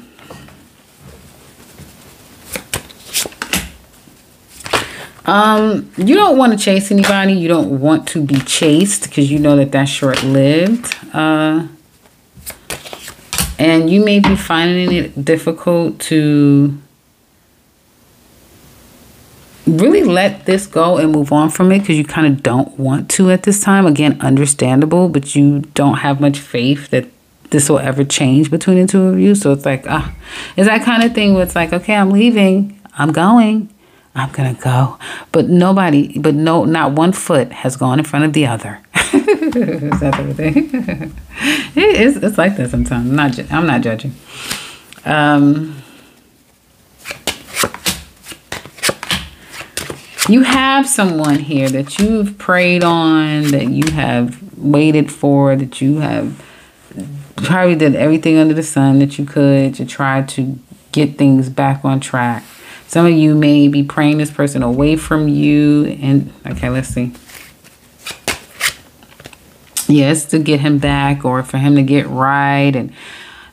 You don't want to chase anybody. You don't want to be chased because you know that that's short-lived. And you may be finding it difficult to really let this go and move on from it because you kind of don't want to at this time. Again, understandable, but you don't have much faith that this will ever change between the two of you. So it's like, it's that kind of thing where it's like, okay, I'm leaving. I'm going. I'm going to go. But not one foot has gone in front of the other. Is that the thing? It's like that sometimes. I'm not judging. You have someone here that you've prayed on, that you have waited for, that you have probably did everything under the sun that you could to try to get things back on track. Some of you may be praying this person away from you. And okay, let's see. Yes, to get him back or for him to get right and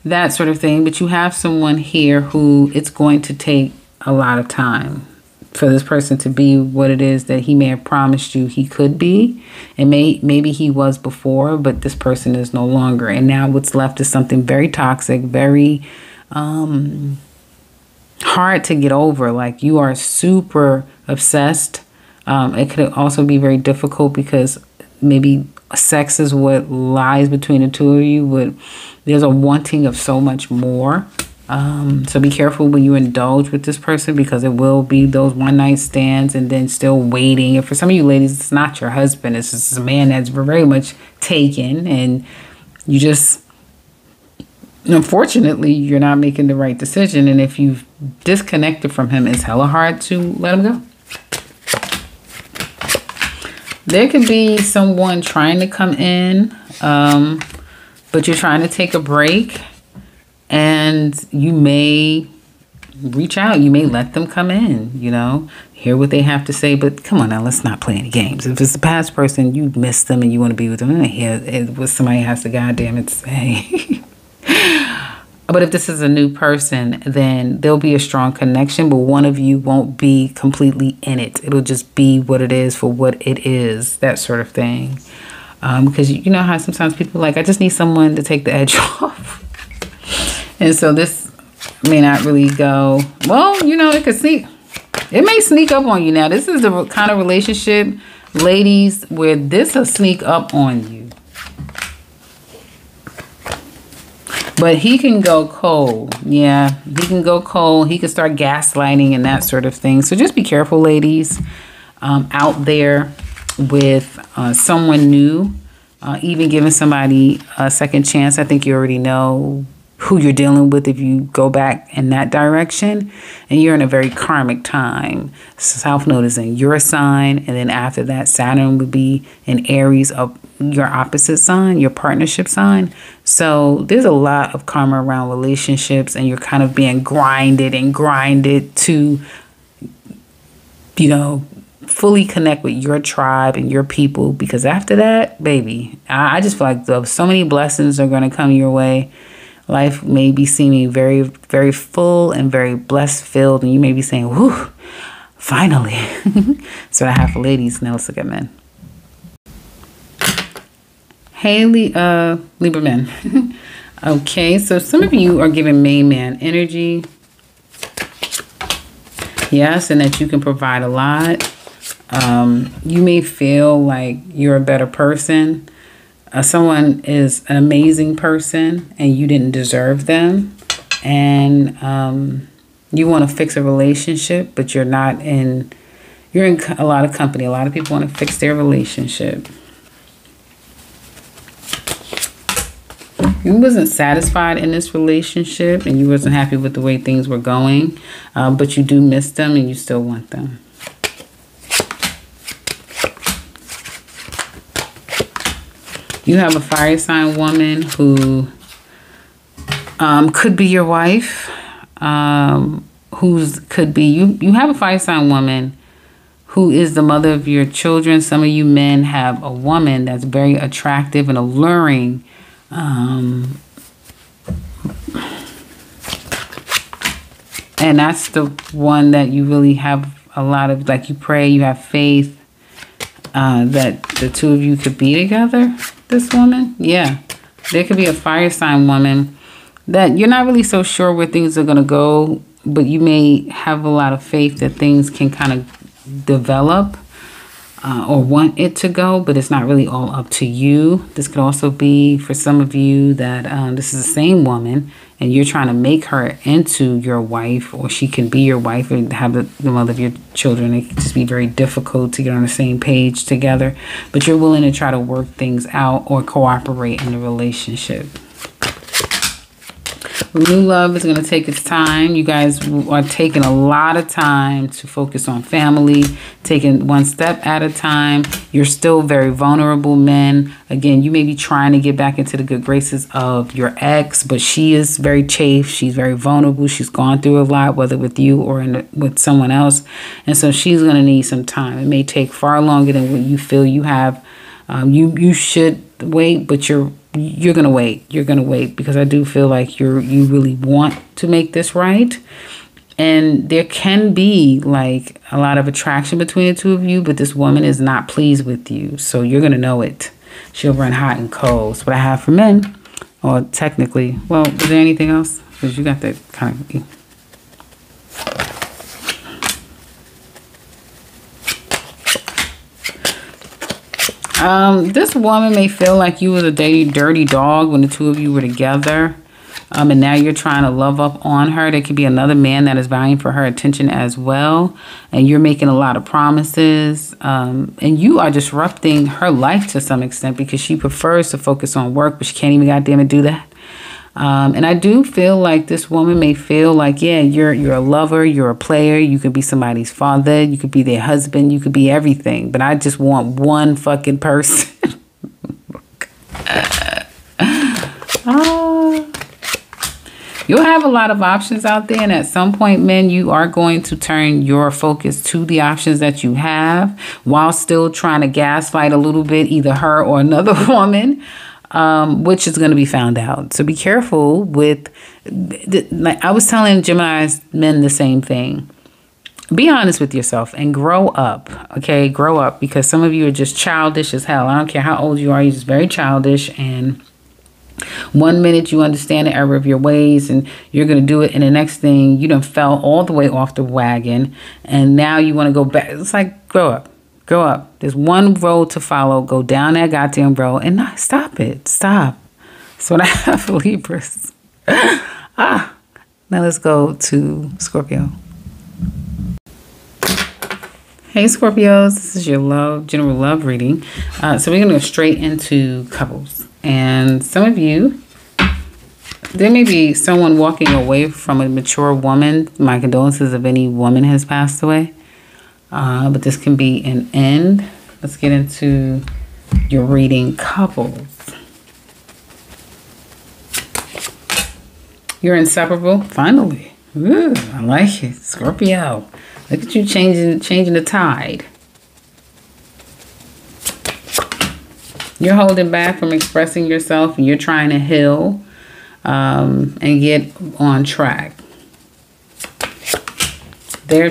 that sort of thing. But you have someone here who it's going to take a lot of time for this person to be what it is that he may have promised you he could be. And maybe he was before, but this person is no longer. And now what's left is something very toxic, very hard to get over. Like you are super obsessed. It could also be very difficult because maybe sex is what lies between the two of you. But there's a wanting of so much more. So be careful when you indulge with this person, because it will be those one night stands and then still waiting. And for some of you ladies, it's not your husband. It's just a man that's very much taken, and you just, unfortunately, you're not making the right decision. And if you've disconnected from him, it's hella hard to let him go. There could be someone trying to come in, but you're trying to take a break. And you may reach out. You may let them come in, you know, hear what they have to say. But come on now, let's not play any games. If it's a past person, you miss them and you want to be with them, hear what somebody has to goddamn it say. But if this is a new person, then there'll be a strong connection, but one of you won't be completely in it. It'll just be what it is for what it is, that sort of thing. Because you know how sometimes people are like, I just need someone to take the edge off. And so this may not really go, well, you know, it may sneak up on you. Now, this is the kind of relationship, ladies, where this will sneak up on you. But he can go cold. Yeah, he can go cold. He can start gaslighting and that sort of thing. So just be careful, ladies, out there with someone new, even giving somebody a second chance. I think you already know who you're dealing with if you go back in that direction. And you're in a very karmic time. South Node is in your sign, and then after that, Saturn would be in Aries, of your opposite sign, your partnership sign. So there's a lot of karma around relationships, and you're kind of being grinded to, you know, fully connect with your tribe and your people. Because after that, baby, I just feel like so many blessings are going to come your way. Life may be seeming very, very full and very blessed filled. And you may be saying, whew, finally. So I have for ladies. Now let's look at men. Hey, Libra men. Okay, so some of you are giving main man energy. Yes, and that you can provide a lot. You may feel like you're a better person. Someone is an amazing person and you didn't deserve them. And you want to fix a relationship, but you're in a lot of company. A lot of people want to fix their relationship. You wasn't satisfied in this relationship and you wasn't happy with the way things were going, but you do miss them and you still want them. You have a fire sign woman who could be your wife, could be you have a fire sign woman who is the mother of your children. Some of you men have a woman that's very attractive and alluring. And that's the one that you really have a lot of, like, you pray, you have faith that the two of you could be together. This woman, yeah, there could be a fire sign woman that you're not really so sure where things are going to go, but you may have a lot of faith that things can kind of develop or want it to go, but it's not really all up to you. This could also be for some of you that this is the same woman and you're trying to make her into your wife, or she can be your wife and have the mother of your children. It can just be very difficult to get on the same page together, but you're willing to try to work things out or cooperate in the relationship. New love is going to take its time. You guys are taking a lot of time to focus on family, taking one step at a time. You're still very vulnerable, men. Again, you may be trying to get back into the good graces of your ex, but she is very chafed. She's very vulnerable. She's gone through a lot, whether with you or with someone else. And so she's going to need some time. It may take far longer than what you feel you have. You should wait, but you're gonna wait. You're gonna wait because I do feel like you really want to make this right. And there can be like a lot of attraction between the two of you, but this woman is not pleased with you. So you're gonna know it. She'll run hot and cold. That's what I have for men. Or technically, well, is there anything else? Because you got that kind of... This woman may feel like you was a dirty dog when the two of you were together. And now you're trying to love up on her. There could be another man that is vying for her attention as well. And you're making a lot of promises. And you are disrupting her life to some extent because she prefers to focus on work, but she can't even goddamn it do that. And I do feel like this woman may feel like, yeah, you're a lover, you're a player, you could be somebody's father, you could be their husband, you could be everything. But I just want one fucking person. You'll have a lot of options out there, and at some point, men, you are going to turn your focus to the options that you have while still trying to gaslight a little bit either her or another woman. Which is going to be found out. So be careful with, like I was telling Gemini's men the same thing. Be honest with yourself and grow up, okay? Grow up, because some of you are just childish as hell. I don't care how old you are, you're just very childish. And one minute you understand the error of your ways and you're going to do it, and the next thing you done fell all the way off the wagon and now you want to go back. It's like, grow up. Grow up. There's one road to follow. Go down that goddamn road and not stop it. Stop. That's what I have for Libras. Now let's go to Scorpio. Hey Scorpios, this is your general love reading. So we're going to go straight into couples. And some of you, there may be someone walking away from a mature woman. My condolences if any woman has passed away. But this can be an end. Let's get into your reading, couples. You're inseparable. Finally. Ooh, I like it. Scorpio. Look at you changing the tide. You're holding back from expressing yourself and you're trying to heal and get on track. They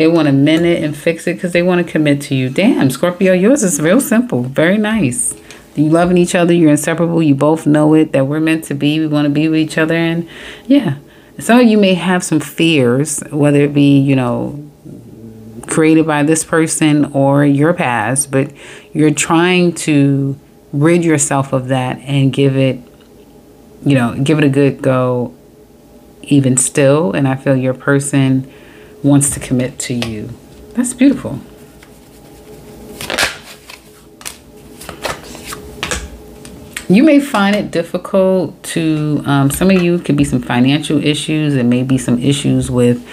want to mend it and fix it because they want to commit to you. Damn, Scorpio, yours is real simple. Very nice. You loving each other. You're inseparable. You both know it, that we're meant to be. We want to be with each other. And yeah, some of you may have some fears, whether it be, you know, created by this person or your past, but you're trying to rid yourself of that and give it a good go even still. And I feel your person wants to commit to you. That's beautiful. You may find it difficult to, some of you could be some financial issues and maybe some issues with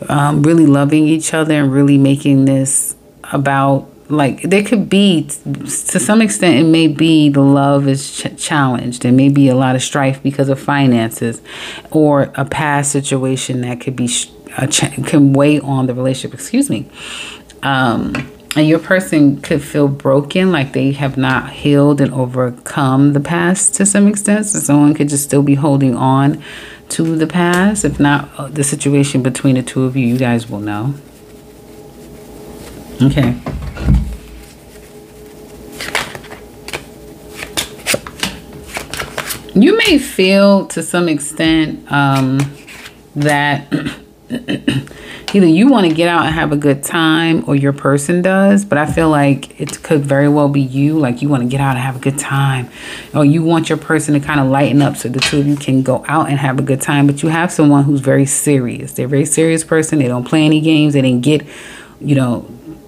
really loving each other and really making this about, like, there could be, to some extent, it may be the love is challenged. There may be a lot of strife because of finances or a past situation that could be can weigh on the relationship, and your person could feel broken, like they have not healed and overcome the past to some extent. So someone could just still be holding on to the past. If not the situation between the two of you, you guys will know. Okay. You may feel to some extent that either you want to get out and have a good time or your person does, but I feel like it could very well be you. Like you want to get out and have a good time, or you want your person to kind of lighten up so the two of you can go out and have a good time. But you have someone who's very serious. They're a very serious person. They don't play any games. They didn't get,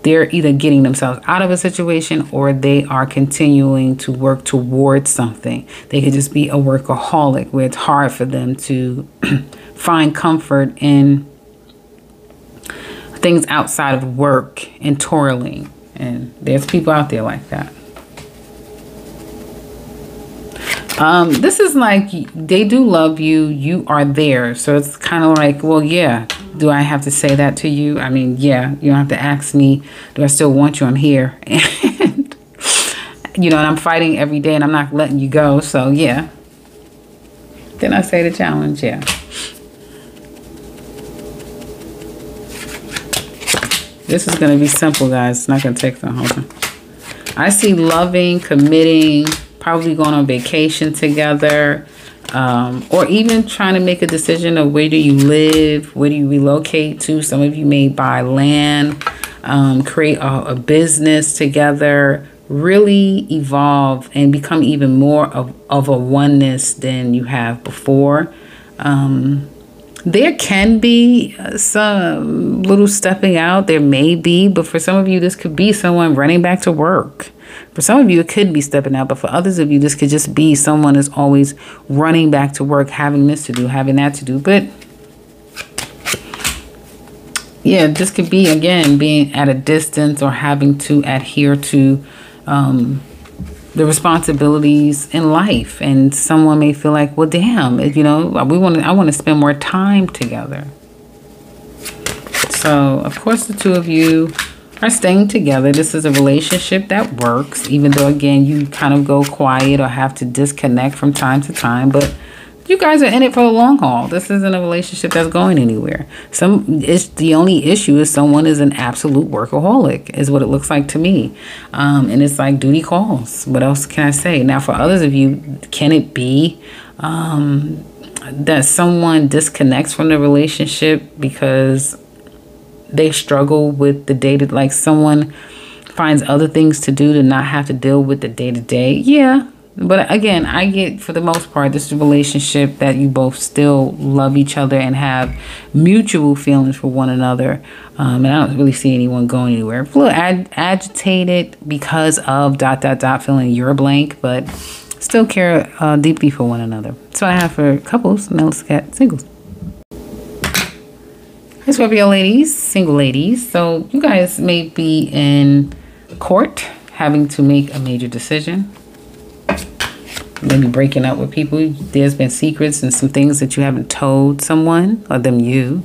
they're either getting themselves out of a situation or they are continuing to work towards something. They could just be a workaholic where it's hard for them to find comfort in things outside of work and toiling. And there's people out there like that. This is like, they do love you. You are there. So it's kind of like, well, yeah, do I have to say that to you? I mean, yeah, you don't have to ask me, do I still want you? I'm here. And, you know, and I'm fighting every day and I'm not letting you go. So, yeah. Then I say the challenge, yeah. This is going to be simple, guys. It's not going to take the whole time. I see loving, committing, probably going on vacation together, or even trying to make a decision of where do you live, where do you relocate to. Some of you may buy land, create a business together, really evolve and become even more of a oneness than you have before. There can be some little stepping out. There may be, but for some of you, this could be someone running back to work. For some of you, it could be stepping out, but for others of you, this could just be someone is always running back to work, having this to do, having that to do. But yeah, this could be, again, being at a distance or having to adhere to the responsibilities in life. And someone may feel like, well, damn, you know, I want to spend more time together. So, of course, the two of you are staying together. This is a relationship that works, even though, again, you kind of go quiet or have to disconnect from time to time. But you guys are in it for the long haul. This isn't a relationship that's going anywhere. The only issue is someone is an absolute workaholic, is what it looks like to me. And it's like duty calls. What else can I say? Now, for others of you, can it be that someone disconnects from the relationship because they struggle with the day-to-day, like someone finds other things to do to not have to deal with the day-to-day? Yeah. But again, I get, for the most part, this is a relationship that you both still love each other and have mutual feelings for one another. And I don't really see anyone going anywhere. A little agitated because of ... filling your blank, but still care deeply for one another. So I have for couples. Now let's get singles. Hey, Scorpio ladies, single ladies. So you guys may be in court having to make a major decision. Maybe breaking up with people. There's been secrets and some things that you haven't told someone, or them you.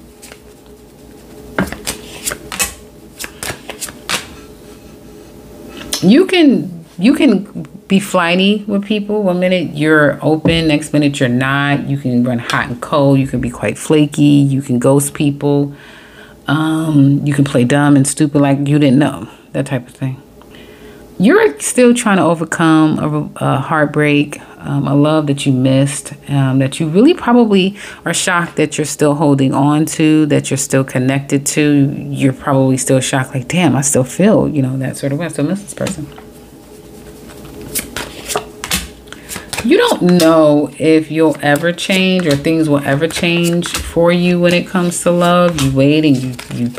You can be flighty with people. One minute you're open, next minute you're not. You can run hot and cold. You can be quite flaky. You can ghost people. You can play dumb and stupid like you didn't know. That type of thing. You're still trying to overcome a heartbreak, a love that you missed, that you really probably are shocked that you're still holding on to, that you're still connected to. You're probably still shocked, like, damn, I still feel, you know, that sort of way. I still miss this person. You don't know if you'll ever change or things will ever change for you when it comes to love. You wait and you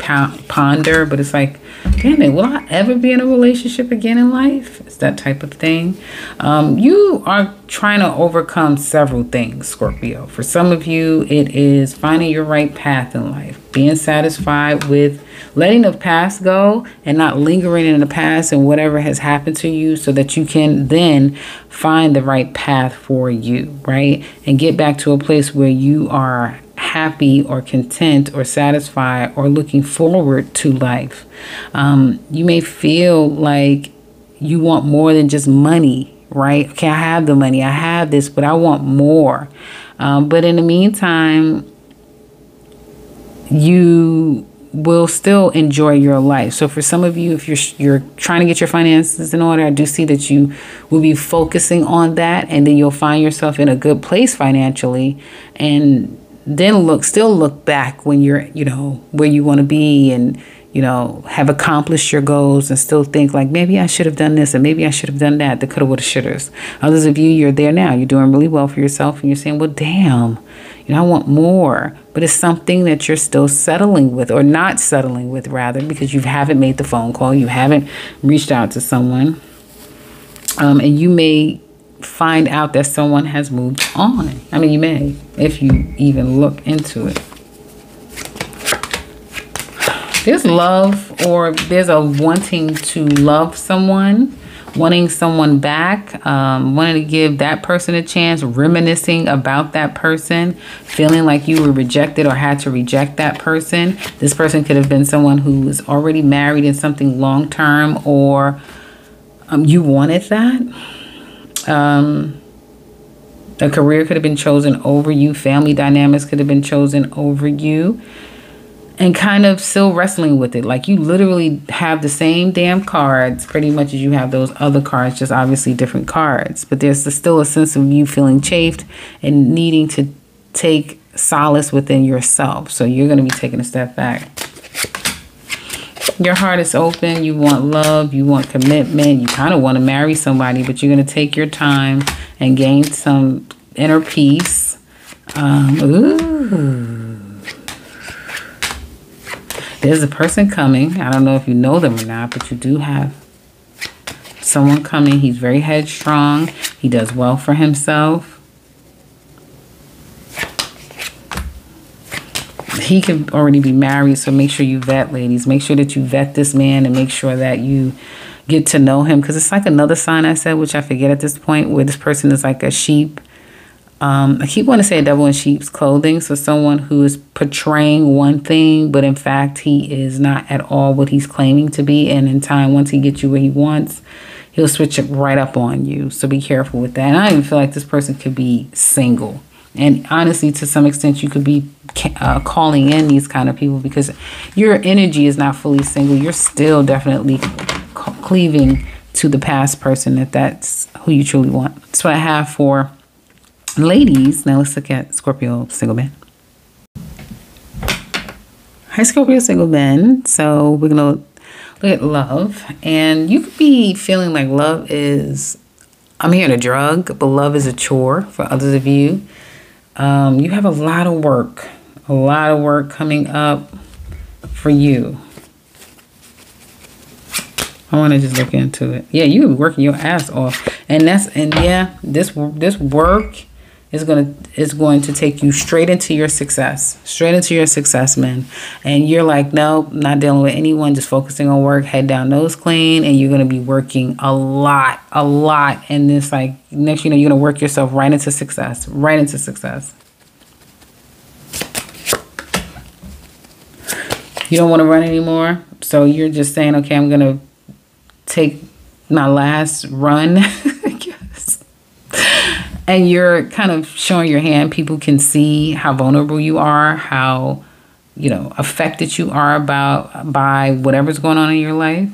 ponder, but it's like, damn it, will I ever be in a relationship again in life? It's that type of thing. You are trying to overcome several things, Scorpio. For some of you, it is finding your right path in life, being satisfied with letting the past go and not lingering in the past and whatever has happened to you, so that you can then find the right path for you, right? And get back to a place where you are happy or content or satisfied or looking forward to life. You may feel like you want more than just money, right? Okay, I have the money, I have this, but I want more. But in the meantime, you will still enjoy your life. So for some of you, if you're trying to get your finances in order, I do see that you will be focusing on that, and then you'll find yourself in a good place financially, and then still look back when you're, you know, where you want to be, and you know, have accomplished your goals and still think like, maybe I should have done this and maybe I should have done that, the coulda, woulda, shouldas. Others of you, you're there now. You're doing really well for yourself and you're saying, well, damn, you know, I want more. But it's something that you're still settling with, or not settling with rather, because you haven't made the phone call. You haven't reached out to someone. And you may find out that someone has moved on. I mean, you may, if you even look into it. There's love, or there's a wanting to love someone, wanting someone back, wanting to give that person a chance, reminiscing about that person, feeling like you were rejected or had to reject that person. This person could have been someone who is already married in something long-term, or you wanted that. A career could have been chosen over you. Family dynamics could have been chosen over you. And kind of still wrestling with it. Like you literally have the same damn cards pretty much as you have those other cards, just obviously different cards. But there's still a sense of you feeling chafed and needing to take solace within yourself. So you're going to be taking a step back. Your heart is open. You want love. You want commitment. You kind of want to marry somebody, but you're going to take your time and gain some inner peace. There's a person coming. I don't know if you know them or not, but you do have someone coming. He's very headstrong. He does well for himself. He can already be married, so make sure you vet, ladies. Make sure that you vet this man and make sure that you get to know him, because it's like another sign I said, which I forget at this point, where this person is like a sheep. I keep wanting to say a devil in sheep's clothing. So someone who is portraying one thing, but in fact, he is not at all what he's claiming to be. And in time, once he gets you where he wants, he'll switch it right up on you. So be careful with that. And I even feel like this person could be single. And honestly, to some extent, you could be calling in these kind of people because your energy is not fully single. You're still definitely cleaving to the past person, that's who you truly want. That's what I have for ladies. Now let's look at Scorpio single men. Hi, Scorpio single men. So we're going to look at love. And you could be feeling like love is, I'm hearing a drug, but love is a chore for others of you. You have a lot of work coming up for you. I want to just look into it. Yeah, you're working your ass off. And yeah, this work is going to take you straight into your success. Straight into your success, man. And you're like, no, not dealing with anyone, just focusing on work, head down, nose clean, and you're going to be working a lot. And this, like, next, you know, you're going to work yourself right into success. Right into success. You don't want to run anymore. So you're just saying, okay, I'm going to take my last run, I guess. And you're kind of showing your hand. People can see how vulnerable you are, how, you know, affected you are by whatever's going on in your life.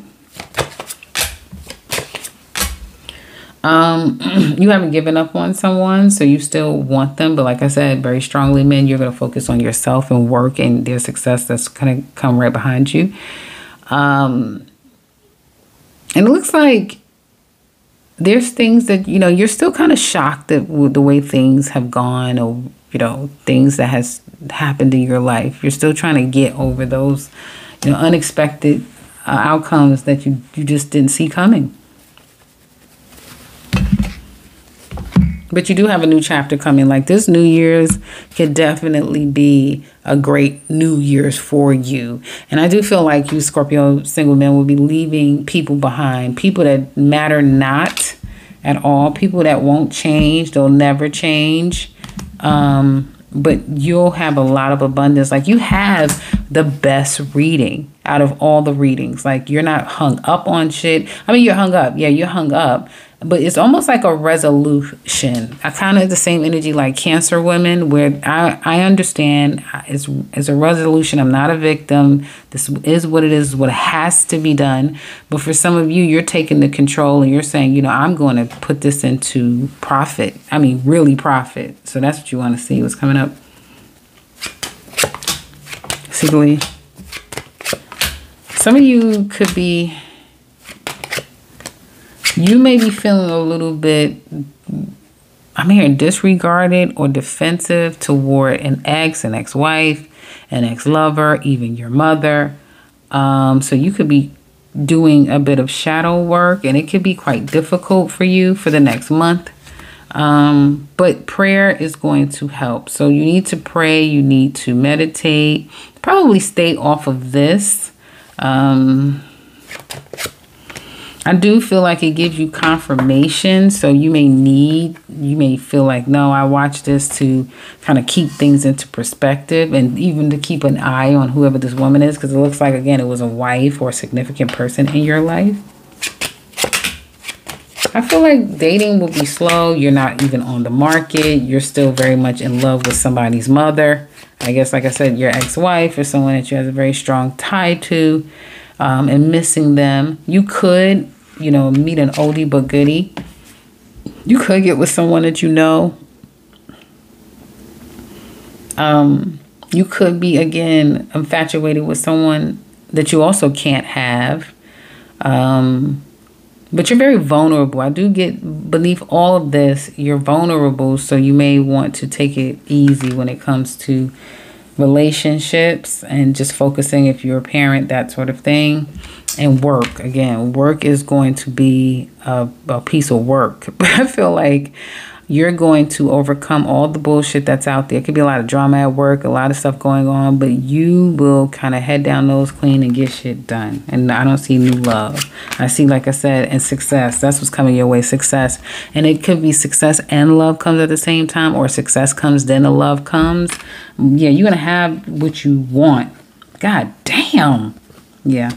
You haven't given up on someone, so you still want them. But like I said, very strongly, men, you're going to focus on yourself and work and their success that's going to come right behind you. And it looks like there's things that, you know, you're still kind of shocked at the way things have gone, or, you know, things that has happened in your life. You're still trying to get over those, you know, unexpected outcomes that you just didn't see coming. But you do have a new chapter coming. Like, this New Year's could definitely be a great New Year's for you. And I do feel like you Scorpio single men will be leaving people behind. People that matter not at all. People that won't change. They'll never change. But you'll have a lot of abundance. Like, you have the best reading out of all the readings. Like, you're not hung up on shit. I mean, you're hung up. Yeah, you're hung up. But it's almost like a resolution. I kind of the same energy like Cancer women, where I understand it's a resolution. I'm not a victim. This is what it is, what has to be done. But for some of you, you're taking the control and you're saying, you know, I'm going to put this into profit. I mean, really profit. So that's what you want to see. What's coming up? Some of you could be, you may be feeling a little bit, I'm hearing disregarded or defensive toward an ex, an ex-wife, an ex-lover, even your mother. So you could be doing a bit of shadow work, and it could be quite difficult for you for the next month. But prayer is going to help. So you need to pray. You need to meditate. Probably stay off of this. I do feel like it gives you confirmation. So you may feel like, no, I watched this to kind of keep things into perspective and even to keep an eye on whoever this woman is. Because it looks like, again, it was a wife or a significant person in your life. I feel like dating will be slow. You're not even on the market. You're still very much in love with somebody's mother. I guess, like I said, your ex-wife or someone that you have a very strong tie to, and missing them. You could, you know, meet an oldie but goodie. You could get with someone that you know. You could be, again, infatuated with someone that you also can't have. But you're very vulnerable. I do get beneath all of this, you're vulnerable. So you may want to take it easy when it comes to relationships and just focusing if you're a parent, that sort of thing. And work, again, work is going to be a piece of work. But I feel like you're going to overcome all the bullshit that's out there. It could be a lot of drama at work, a lot of stuff going on, but you will kind of head down nose clean and get shit done. And I don't see new love. I see, like I said, and success. That's what's coming your way, success. And it could be success and love comes at the same time, or success comes, then the love comes. Yeah, you're going to have what you want. God damn. Yeah.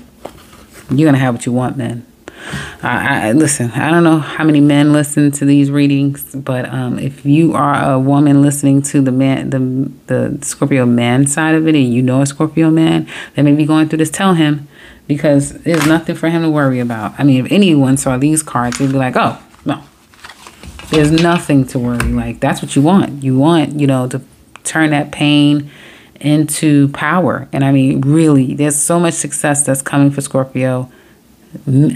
You're going to have what you want, man. Listen, I don't know how many men listen to these readings, but if you are a woman listening to the Scorpio man side of it, and you know a Scorpio man that may be going through this, tell him, because there's nothing for him to worry about. I mean, if anyone saw these cards, they'd be like, oh, no, there's nothing to worry. Like, that's what you want. You want, you know, to turn that pain into power. And I mean, really, there's so much success that's coming for Scorpio.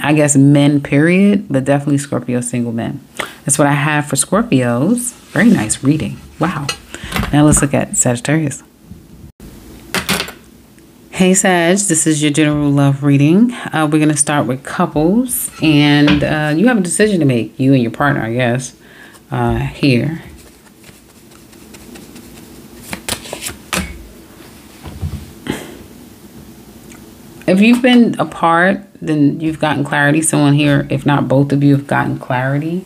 I guess men, period, but definitely Scorpio single men. That's what I have for Scorpios. Very nice reading. Wow. Now let's look at Sagittarius. Hey Sag, this is your general love reading. We're going to start with couples, and you have a decision to make, you and your partner, I guess, here. If you've been apart, then you've gotten clarity. Someone here, if not both of you, have gotten clarity.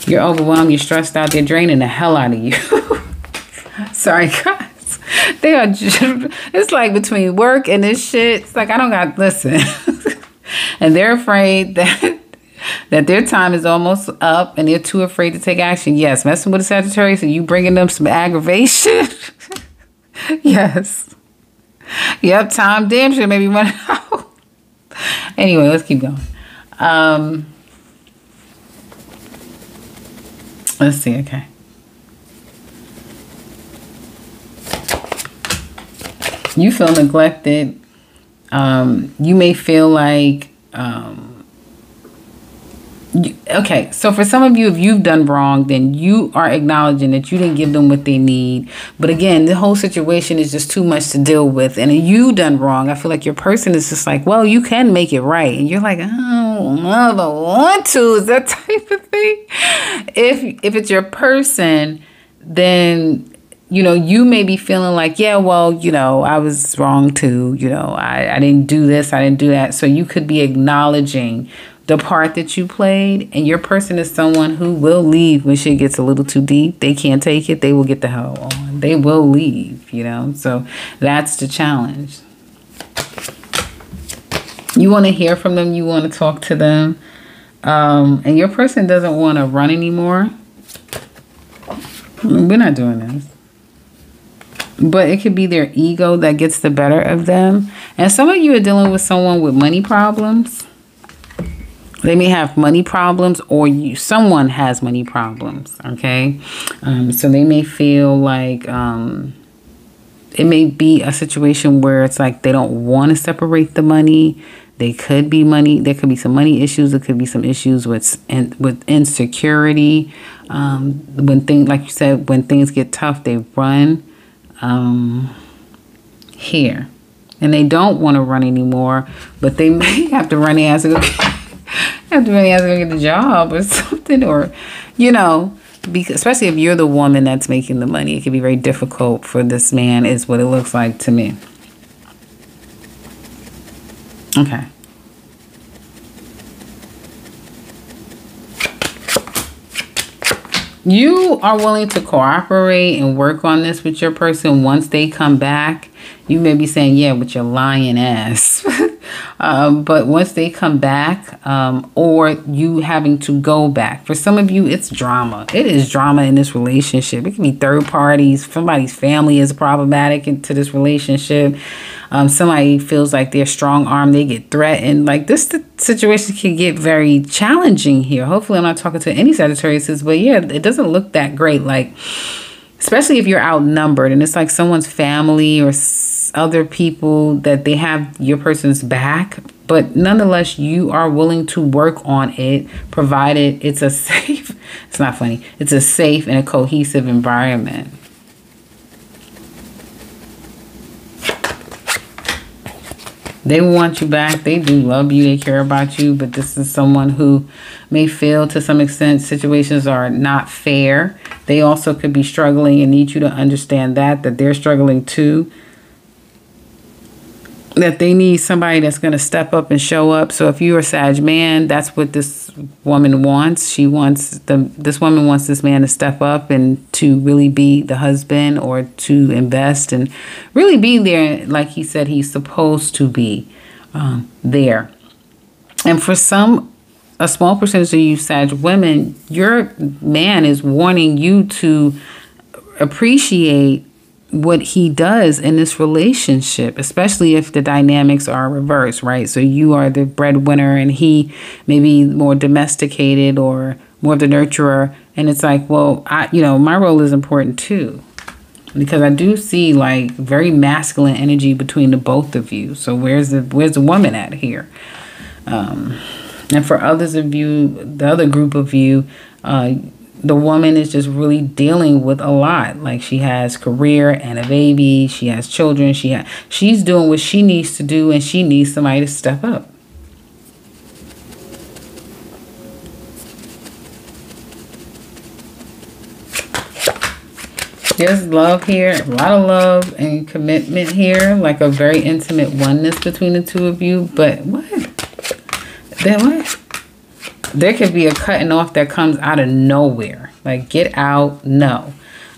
You're overwhelmed, you're stressed out, they're draining the hell out of you. Sorry, guys. They are just, it's like between work and this shit, it's like I don't got, listen. And they're afraid that their time is almost up and they're too afraid to take action. Yes, messing with a Sagittarius and you bringing them some aggravation. Yes. Yep, time damn sure maybe running out. Anyway, let's keep going. Let's see, okay. You feel neglected. You may feel like okay, so for some of you, if you've done wrong, then you are acknowledging that you didn't give them what they need. But again, the whole situation is just too much to deal with. And you done wrong. I feel like your person is just like, well, you can make it right. And you're like, oh, I don't want to. Is that type of thing? If it's your person, then, you know, you may be feeling like, yeah, well, you know, I was wrong too. You know, I didn't do this. I didn't do that. So you could be acknowledging the part that you played, and your person is someone who will leave when shit gets a little too deep. They can't take it. They will get the hell on. They will leave, you know. So that's the challenge. You want to hear from them. You want to talk to them. And your person doesn't want to run anymore. We're not doing this. But it could be their ego that gets the better of them. And some of you are dealing with someone with money problems. They may have money problems, or someone has money problems, okay? So they may feel like it may be a situation where it's like they don't want to separate the money. They could be money. There could be some money issues. There could be some issues with insecurity. When things, like you said, when things get tough, they run here, and they don't want to run anymore. But they may have to run as to go get the job or something, or because especially if you're the woman that's making the money, it can be very difficult for this man. Is what it looks like to me. Okay. You are willing to cooperate and work on this with your person once they come back. You may be saying, yeah, with your lying ass. But once they come back, or you having to go back. For some of you, it's drama. It is drama in this relationship. It can be third parties. Somebody's family is problematic into this relationship. Somebody feels like they're strong-armed. They get threatened. Like this situation can get very challenging here. Hopefully I'm not talking to any Sagittarius, but yeah, it doesn't look that great. Like, especially if you're outnumbered and it's like someone's family or other people that they have your person's back, but nonetheless you are willing to work on it, provided it's a safe, it's not funny, it's a safe and a cohesive environment. They want you back. They do love you. They care about you. But this is someone who may feel to some extent situations are not fair. They also could be struggling and need you to understand that they're struggling too. That they need somebody that's going to step up and show up. So if you're a Sag man, that's what this woman wants. This woman wants this man to step up and to really be the husband, or to invest and really be there like he said he's supposed to be there. And for a small percentage of you Sag women, your man is wanting you to appreciate what he does in this relationship, especially if the dynamics are reversed, right? So you are the breadwinner and he may be more domesticated or more of the nurturer. And it's like, well, my role is important too, because I do see like very masculine energy between the both of you. So where's the woman at here? And for others of you, the other group of you, the woman is just really dealing with a lot. Like she has career and a baby. She has children. She's doing what she needs to do, and she needs somebody to step up. There's love here, a lot of love and commitment here, like a very intimate oneness between the two of you. But what? There could be a cutting off that comes out of nowhere. Like, get out, no.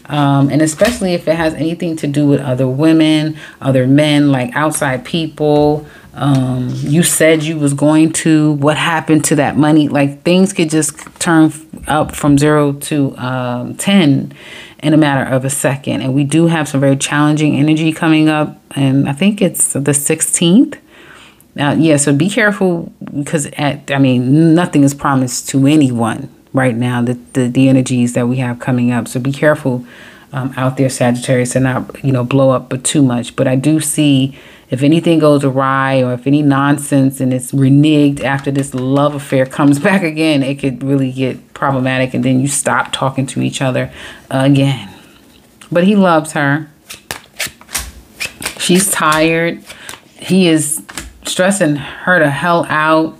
And especially if it has anything to do with other women, other men, like outside people. You said you was going to, what happened to that money? Like, things could just turn up from 0 to 10 in a matter of a second. And we do have some very challenging energy coming up. And I think it's the 16th. Now, yeah, so be careful, because nothing is promised to anyone right now, the energies that we have coming up. So be careful out there, Sagittarius, and not, blow up but too much. But I do see if anything goes awry, or if any nonsense and it's reneged after this love affair comes back again, it could really get problematic, and then you stop talking to each other again. But he loves her. She's tired. He is stressing her the hell out.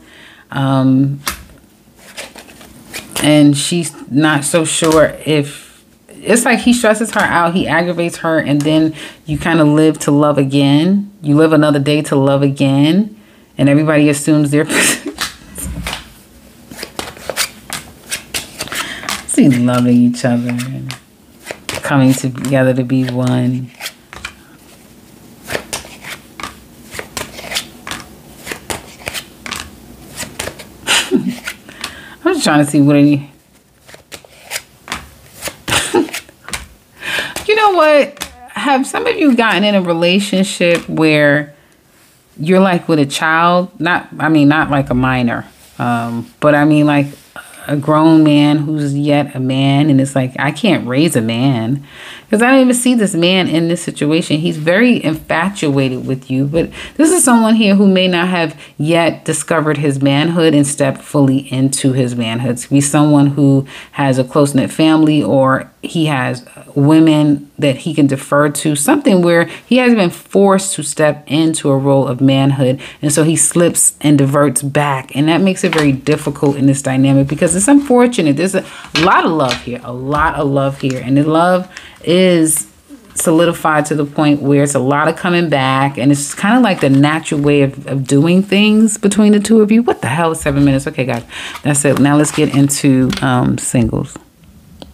And she's not so sure if it's like he stresses her out, he aggravates her, and then you kind of live to love again. You live another day to love again, and everybody assumes they're see, loving each other and coming together to be one. I'm just trying to see what any... You know what? Have some of you gotten in a relationship where you're like with a child? Not like a minor. But I mean like a grown man who's yet a man, and it's like, I can't raise a man because I don't even see this man in this situation. He's very infatuated with you, but this is someone here who may not have yet discovered his manhood and stepped fully into his manhood. To be someone who has a close-knit family, or he has women that he can defer to, something where he hasn't been forced to step into a role of manhood, and so he slips and diverts back, and that makes it very difficult in this dynamic because it's unfortunate. There's a lot of love here, and the love is solidified to the point where it's a lot of coming back, and it's kind of like the natural way of doing things between the two of you. What the hell is 7 minutes? Okay, guys, that's it. Now let's get into singles.